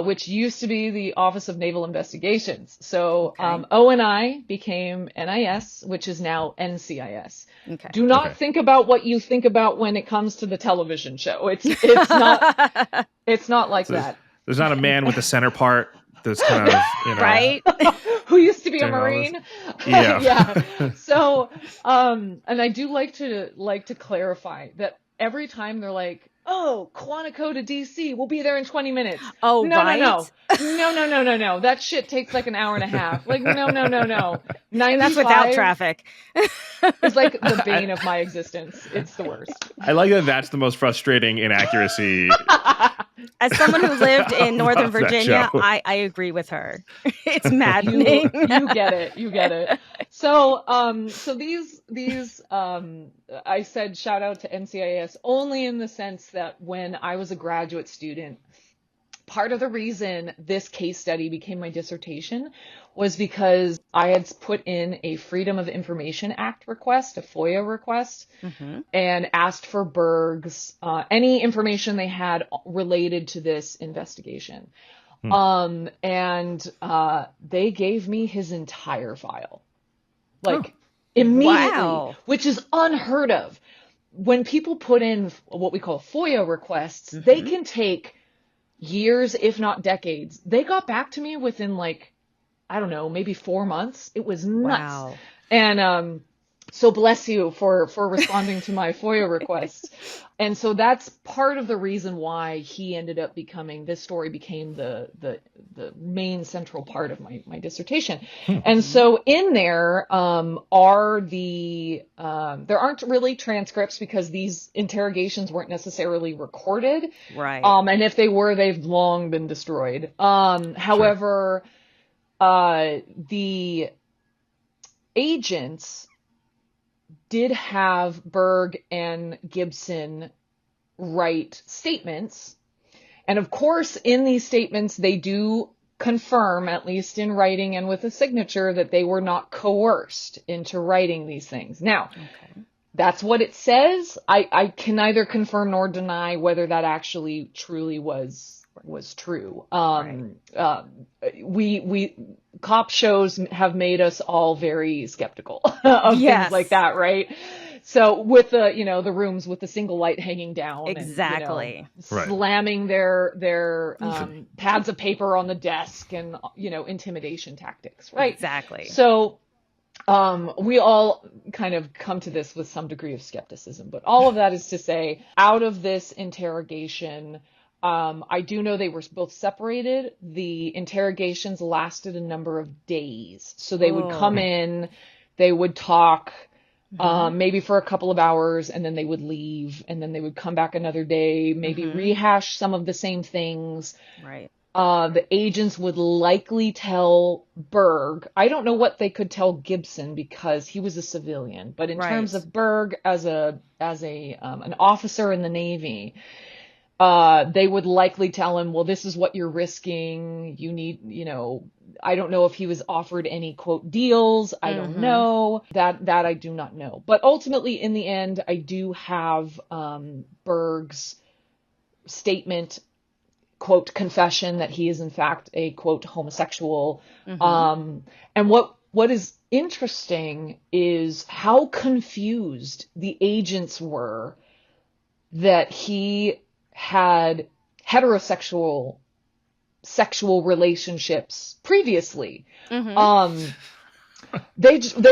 which used to be the Office of Naval Investigations. So ONI became NIS, which is now NCIS. Okay. Do not think about what you think about when it comes to the television show. It's not like that. There's not a man with a center part. This kind of, right? Who used to be a Marine? Yeah. So, and I do like to clarify that every time they're like, "Oh, Quantico to DC, we'll be there in 20 minutes." Oh, no, right? No. That shit takes like an hour and a half. Like, no. 95, and that's without traffic. It's like the bane of my existence. It's the worst. I like that. That's the most frustrating inaccuracy As someone who lived in Northern Love that Virginia, show. I agree with her. It's maddening. You get it. You get it. So I said shout out to NCIS only in the sense that when I was a graduate student, part of the reason this case study became my dissertation was because I had put in a Freedom of Information Act request, a FOIA request, and asked for Berg's any information they had related to this investigation. And they gave me his entire file, like immediately, Wow. which is unheard of. When people put in what we call FOIA requests, they can take years, if not decades. They got back to me within like, I don't know, maybe 4 months. It was nuts. Wow. And so bless you for responding to my FOIA request. And so that's part of the reason why this story became the main central part of my dissertation. And so in there there aren't really transcripts because these interrogations weren't necessarily recorded. Right. And if they were, they've long been destroyed. However, the agents did have Berg and Gibson write statements. And of course, in these statements, they do confirm, at least in writing and with a signature, that they were not coerced into writing these things. Now, that's what it says. I can neither confirm nor deny whether that actually truly was true. We cop shows have made us all very skeptical of things like that, right? So with the rooms with the single light hanging down, exactly, and, slamming their pads of paper on the desk, and intimidation tactics, right? Exactly. So we all kind of come to this with some degree of skepticism, but all of that is to say, out of this interrogation, I do know they were both separated. The interrogations lasted a number of days. So they would come in, they would talk, maybe for a couple of hours, and then they would leave, and then they would come back another day, maybe rehash some of the same things. Right. The agents would likely tell Berg. I don't know what they could tell Gibson because he was a civilian, but in terms of Berg as an officer in the Navy, they would likely tell him, well, this is what you're risking. You need, I don't know if he was offered any quote deals. I don't know that I do not know. But ultimately in the end, I do have, Berg's statement, quote, confession that he is in fact a quote homosexual. And what is interesting is how confused the agents were that he had heterosexual sexual relationships previously. They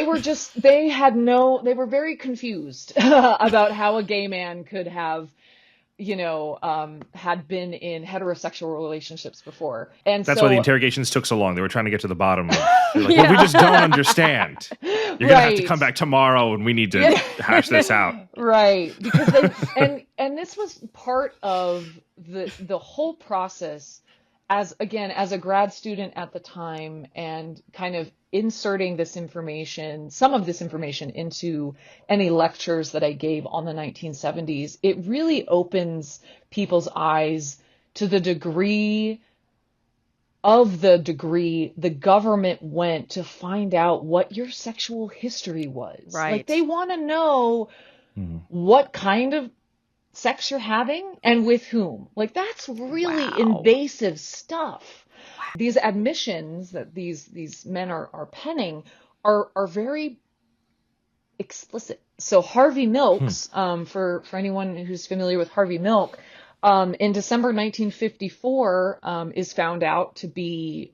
were very confused about how a gay man could have, had been in heterosexual relationships before. And that's so, why the interrogations took so long. They were trying to get to the bottom of well, we just don't understand. You're going to have to come back tomorrow and we need to hash this out. Right. Because and this was part of the whole process as a grad student at the time, and kind of inserting some of this information into any lectures that I gave on the 1970s. It really opens people's eyes to the degree the government went to find out what your sexual history was. Right. Like, they want to know what kind of sex you're having and with whom. Like, that's really invasive stuff. Wow. These admissions that these men are penning are very explicit. So Harvey Milk's, for anyone who's familiar with Harvey Milk, in December 1954, is found out to be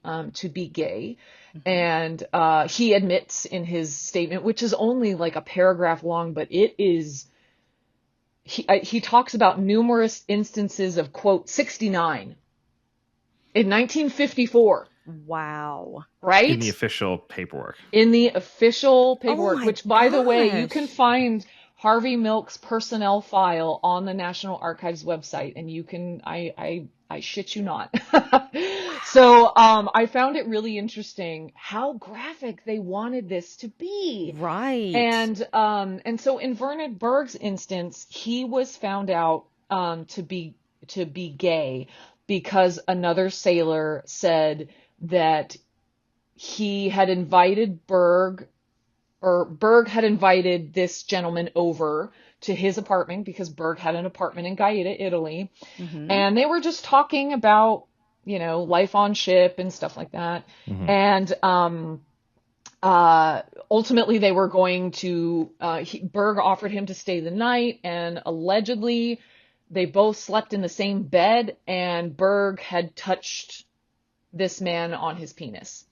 gay. And he admits in his statement, which is only like a paragraph long, but it is, he talks about numerous instances of, quote, 69 in 1954. Wow. Right? In the official paperwork. Which, by the way, you can find Harvey Milk's personnel file on the National Archives website, and you can, I I shit you not. So I found it really interesting how graphic they wanted this to be. Right. And so in Vernon Berg's instance, he was found out to be gay because another sailor said that he had invited Berg had invited this gentleman over to his apartment because Berg had an apartment in Gaeta, Italy. Mm-hmm. And they were just talking about, life on ship and stuff like that. Mm-hmm. And ultimately they were going to, Berg offered him to stay the night, and allegedly they both slept in the same bed, and Berg had touched this man on his penis.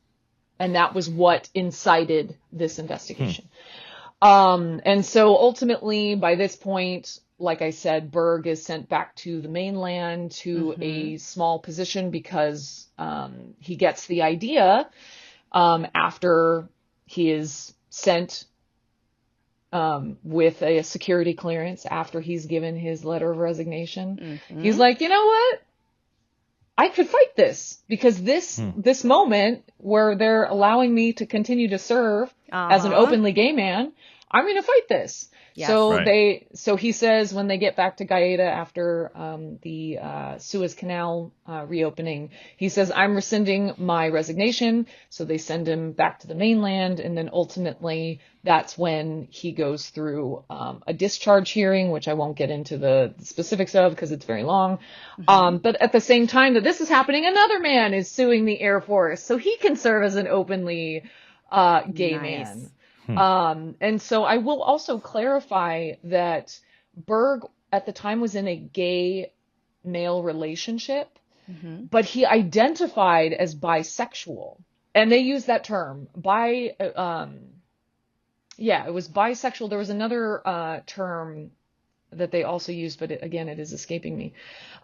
And that was what incited this investigation. And so ultimately, by this point, like I said, Berg is sent back to the mainland to a small position because he gets the idea after he is sent with a security clearance, after he's given his letter of resignation. He's like, you know what? I could fight this, because this moment where they're allowing me to continue to serve as an openly gay man, I'm going to fight this. Yes. So he says when they get back to Gaeta after the Suez Canal reopening, he says, I'm rescinding my resignation. So they send him back to the mainland, and then ultimately that's when he goes through a discharge hearing, which I won't get into the specifics of because it's very long. But at the same time that this is happening, another man is suing the Air Force so he can serve as an openly gay man. And so I will also clarify that Berg at the time was in a gay male relationship, but he identified as bisexual, and they use that term it was bisexual. There was another term that they also used, but it is escaping me.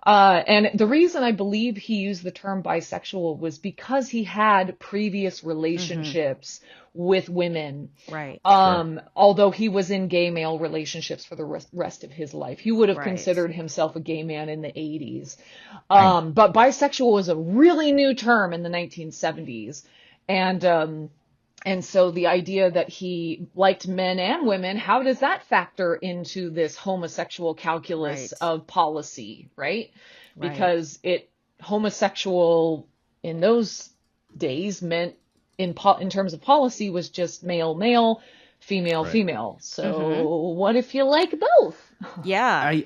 And the reason I believe he used the term bisexual was because he had previous relationships with women. Right. Although he was in gay male relationships for the rest of his life. He would have considered himself a gay man in the 80s. But bisexual was a really new term in the 1970s. And so the idea that he liked men and women, how does that factor into this homosexual calculus of policy, right? Because homosexual in those days meant in terms of policy was just male, male, female, female. So what if you like both? Yeah.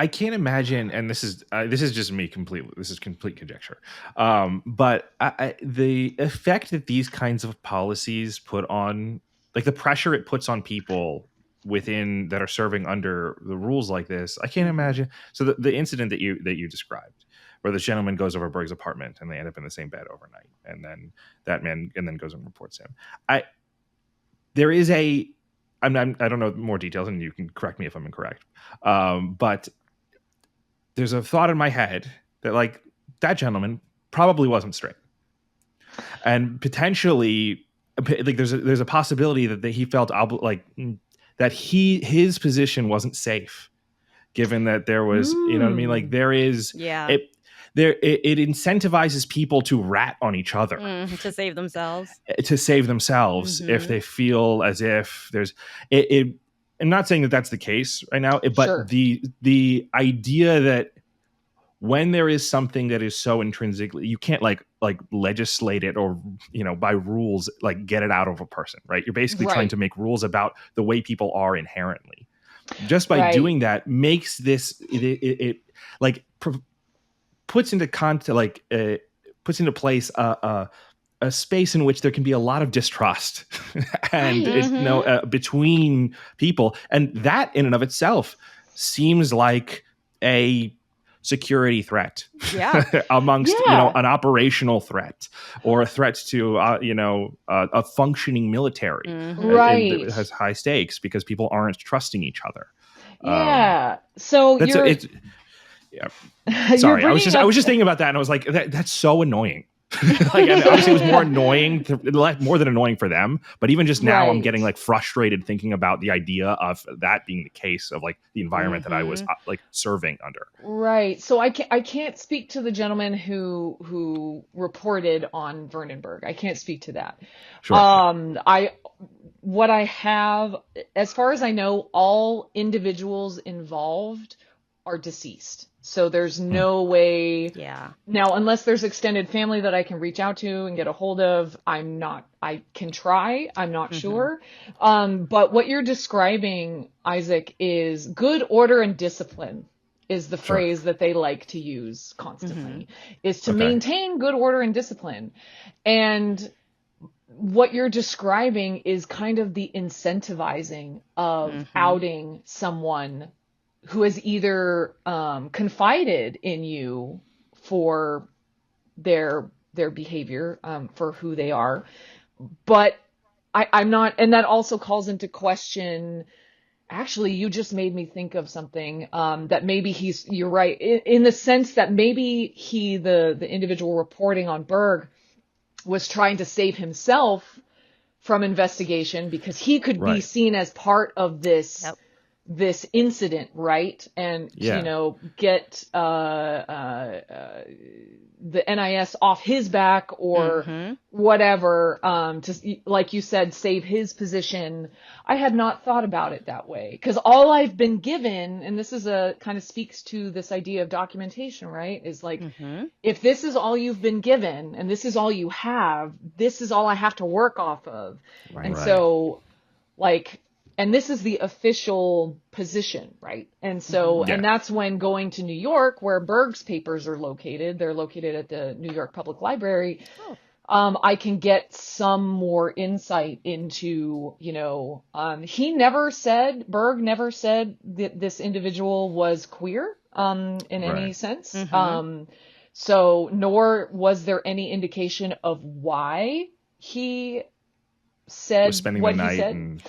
I can't imagine, and this is just me completely. This is complete conjecture. But the effect that these kinds of policies put on, like the pressure it puts on people within that are serving under the rules like this, I can't imagine. So the incident that you described, where the gentleman goes over Berg's apartment and they end up in the same bed overnight, and then that man goes and reports him. I don't know more details, and you can correct me if I'm incorrect. But there's a thought in my head that like that gentleman probably wasn't straight, and potentially like there's a possibility that he felt that his position wasn't safe, given that there was you know what I mean, like there is it incentivizes people to rat on each other to save themselves if they feel as if there's it. I'm not saying that that's the case right now, but the idea that when there is something that is so intrinsically, you can't like legislate it or by rules like get it out of a person, right? You're basically trying to make rules about the way people are inherently. Just by doing that makes this puts into place a space in which there can be a lot of distrust and between people, and that in and of itself seems like a security threat amongst an operational threat or a threat to a functioning military that has high stakes because people aren't trusting each other. So sorry, I was just thinking about that, and I was like, that's so annoying. Like, and obviously it was more annoying, more than annoying for them. But even just now, I'm getting Right. like frustrated thinking about the idea of that being the case of like the environment that I was like serving under. Right. So I can't speak to the gentleman who reported on Vernon Berg. I can't speak to that. Sure. I what I have, as far as I know, all individuals involved are deceased. So there's no way Yeah. now, unless there's extended family that I can reach out to and get a hold of, I can try, I'm not sure. But what you're describing, Isaac, is good order and discipline is the Sure. phrase that they like to use constantly, is to Okay. maintain good order and discipline. And what you're describing is kind of the incentivizing of outing someone who has either confided in you for their behavior, for who they are, but I'm not, and that also calls into question. Actually, you just made me think of something, that maybe you're right, in the sense that maybe the individual reporting on Berg was trying to save himself from investigation because he could be seen as part of this incident, right? And get the NIS off his back or whatever, to, like you said, save his position. I had not thought about it that way, because all I've been given, and this is kind of speaks to this idea of documentation, right? Is like, if this is all you've been given and this is all you have, this is all I have to work off of. And so, like, and this is the official position, right? And so, and that's when going to New York, where Berg's papers are located, they're located at the New York Public Library. I can get some more insight into, Berg never said that this individual was queer, in any sense. So, nor was there any indication of why he said was spending what the he night said. and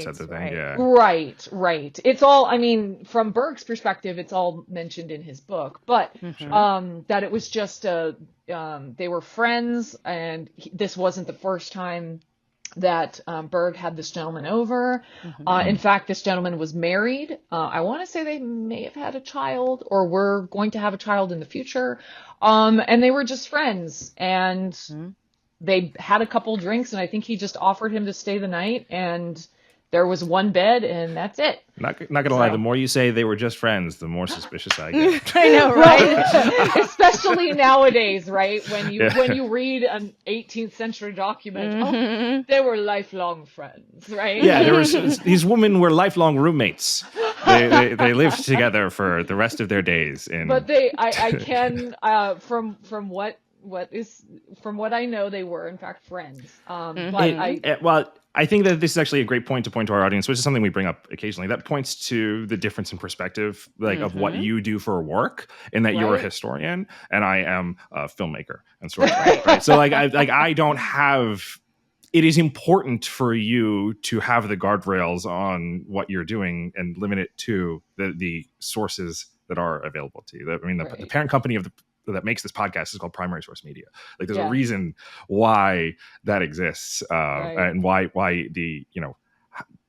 said the thing. Right. It's all, I mean, from Berg's perspective, it's all mentioned in his book, but that it was just they were friends, and this wasn't the first time that Berg had this gentleman over. In fact, this gentleman was married. I want to say they may have had a child, or were going to have a child in the future. And they were just friends, and they had a couple drinks, and I think he just offered him to stay the night, and there was one bed, and that's it. Not gonna lie, the more you say they were just friends, the more suspicious I get. I know, right? Especially nowadays, right? When you read an 18th century document, they were lifelong friends, right? Yeah, there was these women were lifelong roommates. They lived together for the rest of their days. But I can from what I know, they were in fact friends. Well, I think that this is actually a great point to point to our audience, which is something we bring up occasionally. That points to the difference in perspective, like of what you do for work, and that you're a historian and I am a filmmaker and storyteller. Right? So I don't have. It is important for you to have the guardrails on what you're doing and limit it to the sources that are available to you. The parent company that makes this podcast is called Primary Source Media. Like, there's a reason why that exists, and why the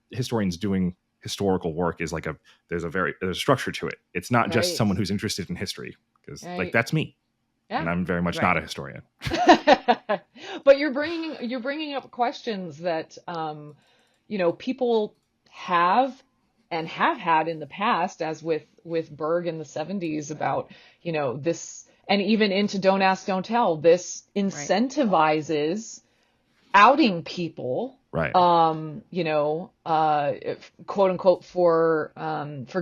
historians doing historical work is like there's a structure to it. It's not just someone who's interested in history, because like that's me, and I'm very much not a historian. But you're bringing up questions that people have and have had in the past, as with Berg in the 70s, about this. And even into Don't Ask, Don't Tell, this incentivizes outing people, quote unquote, for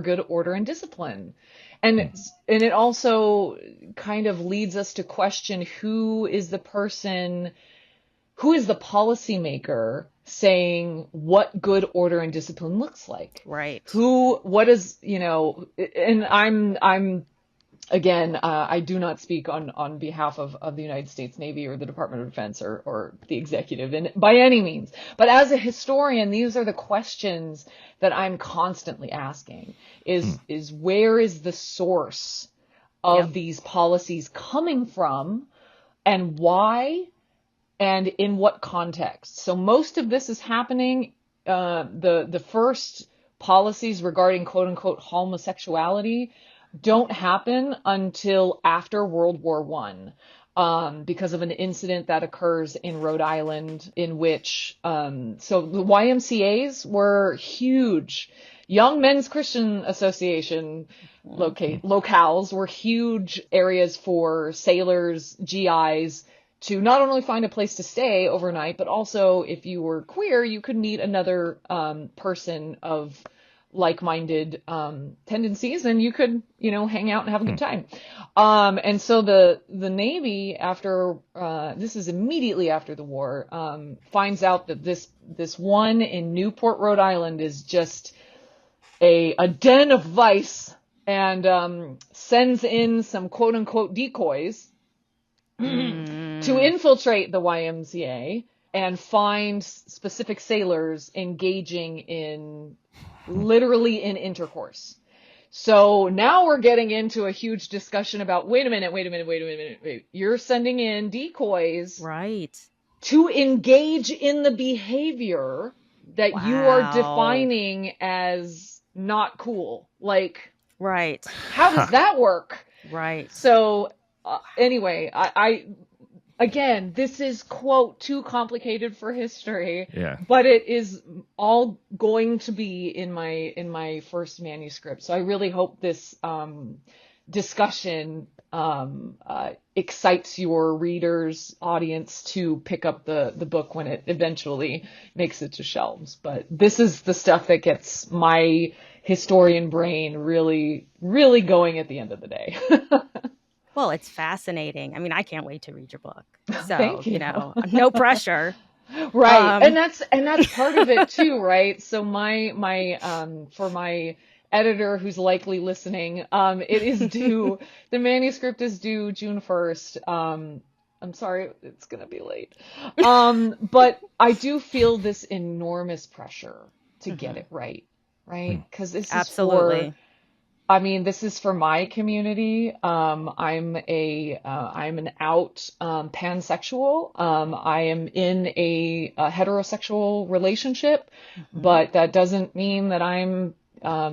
good order and discipline. And it also kind of leads us to question who is the policymaker saying what good order and discipline looks like. Right. What is, and I'm again, I do not speak on behalf of the United States Navy or the Department of Defense or the executive by any means. But as a historian, these are the questions that I'm constantly asking is where is the source of these policies coming from? and why and in what context. So most of this is happening, the first policies regarding quote unquote homosexuality don't happen until after World War One. Because of an incident that occurs in Rhode Island in which, so the YMCAs were huge. Young Men's Christian Association locales were huge areas for sailors, GIs, to not only find a place to stay overnight, but also if you were queer, you could meet another person of like-minded tendencies, and you could, hang out and have a good time. And so the Navy, after this is immediately after the war, finds out that this one in Newport, Rhode Island, is just a den of vice, and sends in some quote-unquote decoys to infiltrate the YMCA and find specific sailors engaging in literally in intercourse. So now we're getting into a huge discussion about, wait a minute. You're sending in decoys, Right, to engage in the behavior that you are defining as not cool. Like, right, how does that work? right. So anyway, again, this is, quote, too complicated for history, but it is all going to be in my first manuscript. So I really hope this discussion excites your readers' audience to pick up the book when it eventually makes it to shelves. But this is the stuff that gets my historian brain really, really going at the end of the day. Well, it's fascinating. I mean, I can't wait to read your book. So, Thank you. No pressure. Right. And that's part of it too, right? So for my editor who's likely listening, it is due, the manuscript is due June 1st. I'm sorry, it's going to be late. But I do feel this enormous pressure to get it right? Because this is Absolutely. this is for my community. I'm an out pansexual. I am in a heterosexual relationship, but that doesn't mean that I'm, I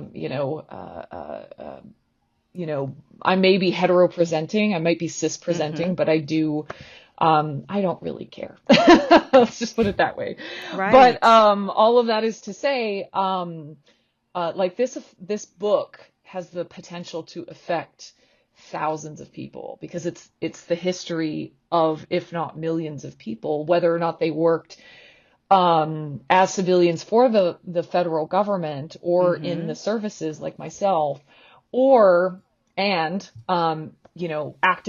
may be hetero presenting, I might be cis presenting, but I don't really care. Let's just put it that way. Right. But all of that is to say, like this book has the potential to affect thousands of people, because it's the history of, if not millions of people, whether or not they worked as civilians for the federal government or in the services like myself, or active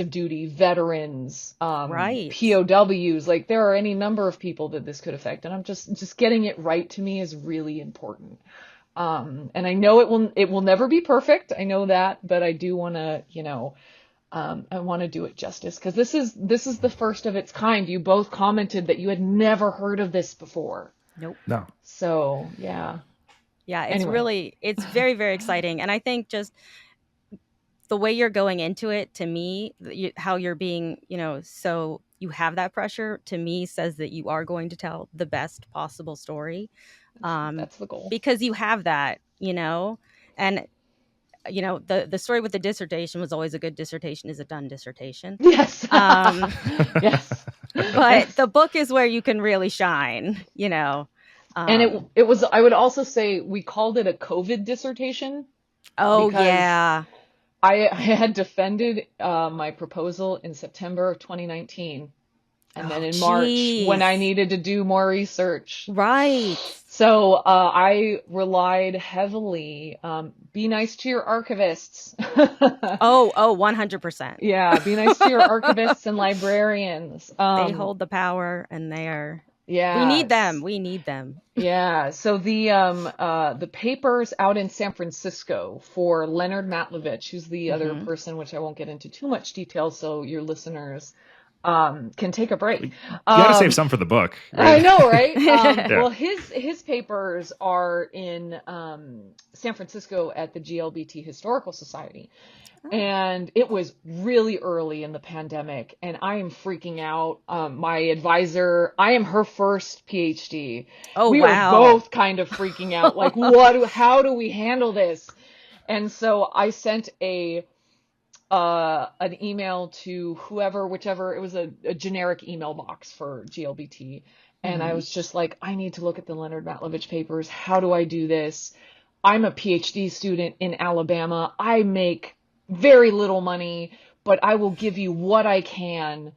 duty veterans, Right. POWs. Like, there are any number of people that this could affect, and I'm just getting it right to me is really important. And I know it will never be perfect. I know that, but I do want to, I want to do it justice, because this is the first of its kind. You both commented that you had never heard of this before. Nope. No. So, yeah. Yeah, it's Anyway. it's very, very exciting. And I think just the way you're going into it, to me, how you're being, so you have that pressure, to me, says that you are going to tell the best possible story. That's the goal. Because you have that, and the story with the dissertation was always, a good dissertation is a done dissertation. Yes. Yes. But the book is where you can really shine, And it was, I would also say, we called it a COVID dissertation. Oh, because yeah. I had defended my proposal in September of 2019. And then in March, when I needed to do more research. Right. So I relied heavily. Be nice to your archivists. 100%. Yeah, be nice to your archivists and librarians. They hold the power, and they are. Yeah. We need them. Yeah. So the papers out in San Francisco for Leonard Matlevich, who's the other person, which I won't get into too much detail, so your listeners can take a break. You got to save some for the book. Right? I know, right? Yeah. Well, his papers are in San Francisco at the GLBT Historical Society. And it was really early in the pandemic, and I am freaking out. My advisor, I am her first PhD. Oh, we wow. are both kind of freaking out, like, how do we handle this? And so I sent an email to whichever, it was a generic email box for GLBT. And I was just like, I need to look at the Leonard Matlovich papers. How do I do this? I'm a PhD student in Alabama. I make very little money, but I will give you what I can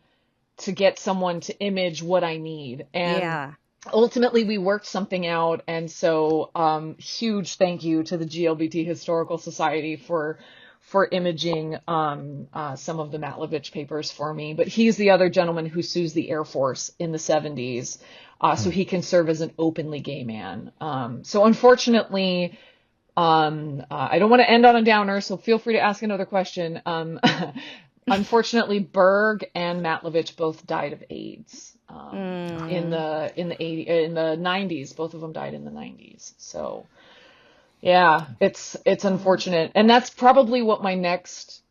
to get someone to image what I need. And ultimately we worked something out. And so huge thank you to the GLBT Historical Society for imaging some of the Matlovich papers for me. But he's the other gentleman who sues the Air Force in the 70s, so he can serve as an openly gay man. So unfortunately, I don't want to end on a downer, so feel free to ask another question. Unfortunately, Berg and Matlovich both died of AIDS in the 90s. Both of them died in the 90s. So yeah, it's unfortunate, and that's probably what my next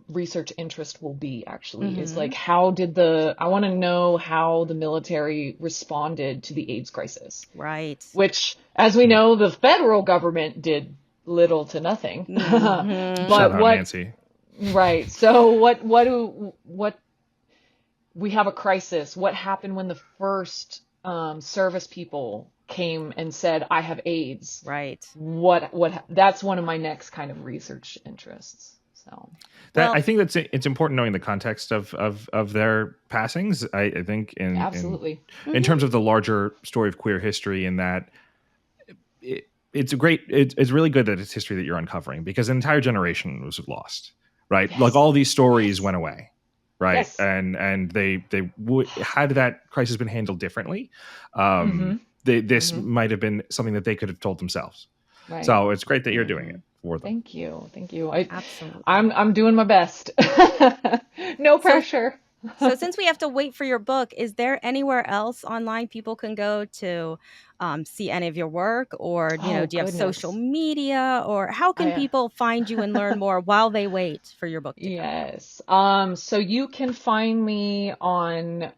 research interest will be. Actually, is like I want to know how the military responded to the AIDS crisis. Right. Which, as we know, the federal government did little to nothing. But Nancy. Right. So what we have a crisis. What happened when the first service people came and said, I have AIDS? Right. That's one of my next kind of research interests. So I think it's important knowing the context of their passings. I think absolutely in terms of the larger story of queer history, in that it's really good that it's history that you're uncovering, because an entire generation was lost, right? Yes. Like all these stories went away, right? Yes. And they had that crisis been handled differently, this might have been something that they could have told themselves. Right. So it's great that you're doing it for them. Thank you. Absolutely. I'm doing my best. No pressure. So since we have to wait for your book, is there anywhere else online people can go to see any of your work, or do you have social media, or how can people find you and learn more while they wait for your book to come? Yes. So you can find me on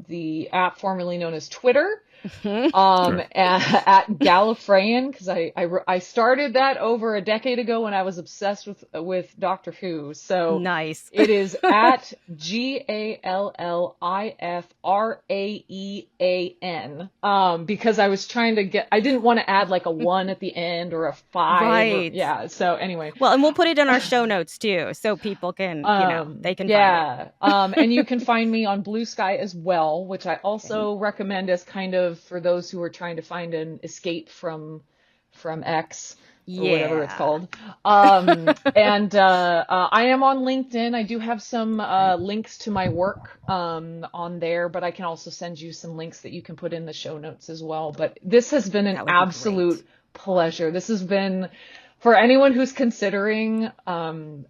the app formerly known as Twitter. At Gallifreyan, because I started that over a decade ago when I was obsessed with Doctor Who. So nice. It is at GALLIFRAEAN, because I was trying to I didn't want to add like a 1 at the end or a 5. Right. So anyway. Well, and we'll put it in our show notes too, so people can, they can find it. And you can find me on Blue Sky as well, which I also recommend as kind of for those who are trying to find an escape from X or whatever it's called. And I am on LinkedIn. I do have some links to my work on there, but I can also send you some links that you can put in the show notes as well. But this has been an absolute pleasure. This has been, for anyone who's considering, and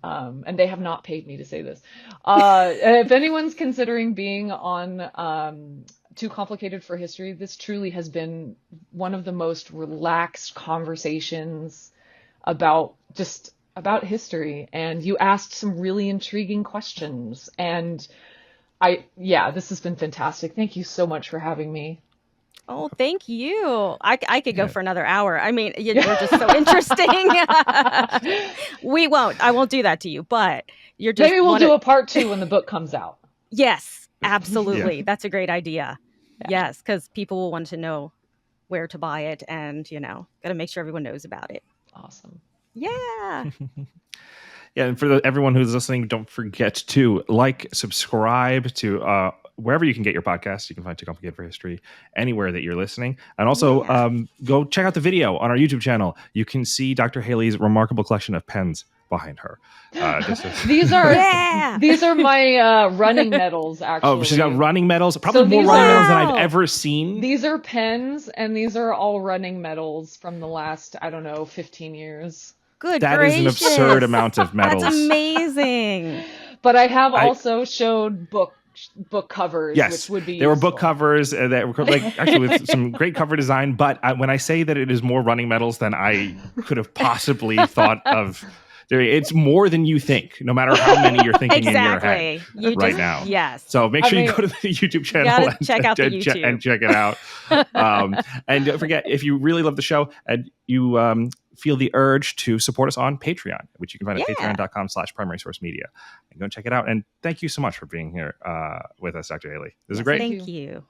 they have not paid me to say this, if anyone's considering being on Too Complicated for History, this truly has been one of the most relaxed conversations about history. And you asked some really intriguing questions. And this has been fantastic. Thank you so much for having me. Oh, thank you. I could go for another hour. I mean, you're just so interesting. I won't do that to you, but you're just. Maybe we'll do a part 2 when the book comes out. Yes, absolutely. That's a great idea. Yeah. Yes, because people will want to know where to buy it, and got to make sure everyone knows about it. Awesome. Yeah. Yeah, and for everyone who's listening, don't forget to subscribe to wherever you can get your podcast. You can find Too Complicated for History anywhere that you're listening. And also go check out the video on our YouTube channel. You can see Dr. Haley's remarkable collection of pens behind her. These are my running medals, actually. Oh, she's got running medals. Probably more running medals than I've ever seen. These are pens, and these are all running medals from the last, 15 years. Good That gracious. is an absurd amount of medals. That's amazing. But I have also showed book book covers, Yes, which would be there were book useful. covers that were actually with some great cover design. But when I say that it is more running medals than I could have possibly thought of, it's more than you think, no matter how many you're thinking in your head right now. Yes. So make sure you go to the YouTube channel and check out the YouTube and check it out. And don't forget, if you really love the show and you feel the urge to support us on Patreon, which you can find at patreon.com/primary source media. And go and check it out. And thank you so much for being here with us, Dr. Haley. This is great. Thank you.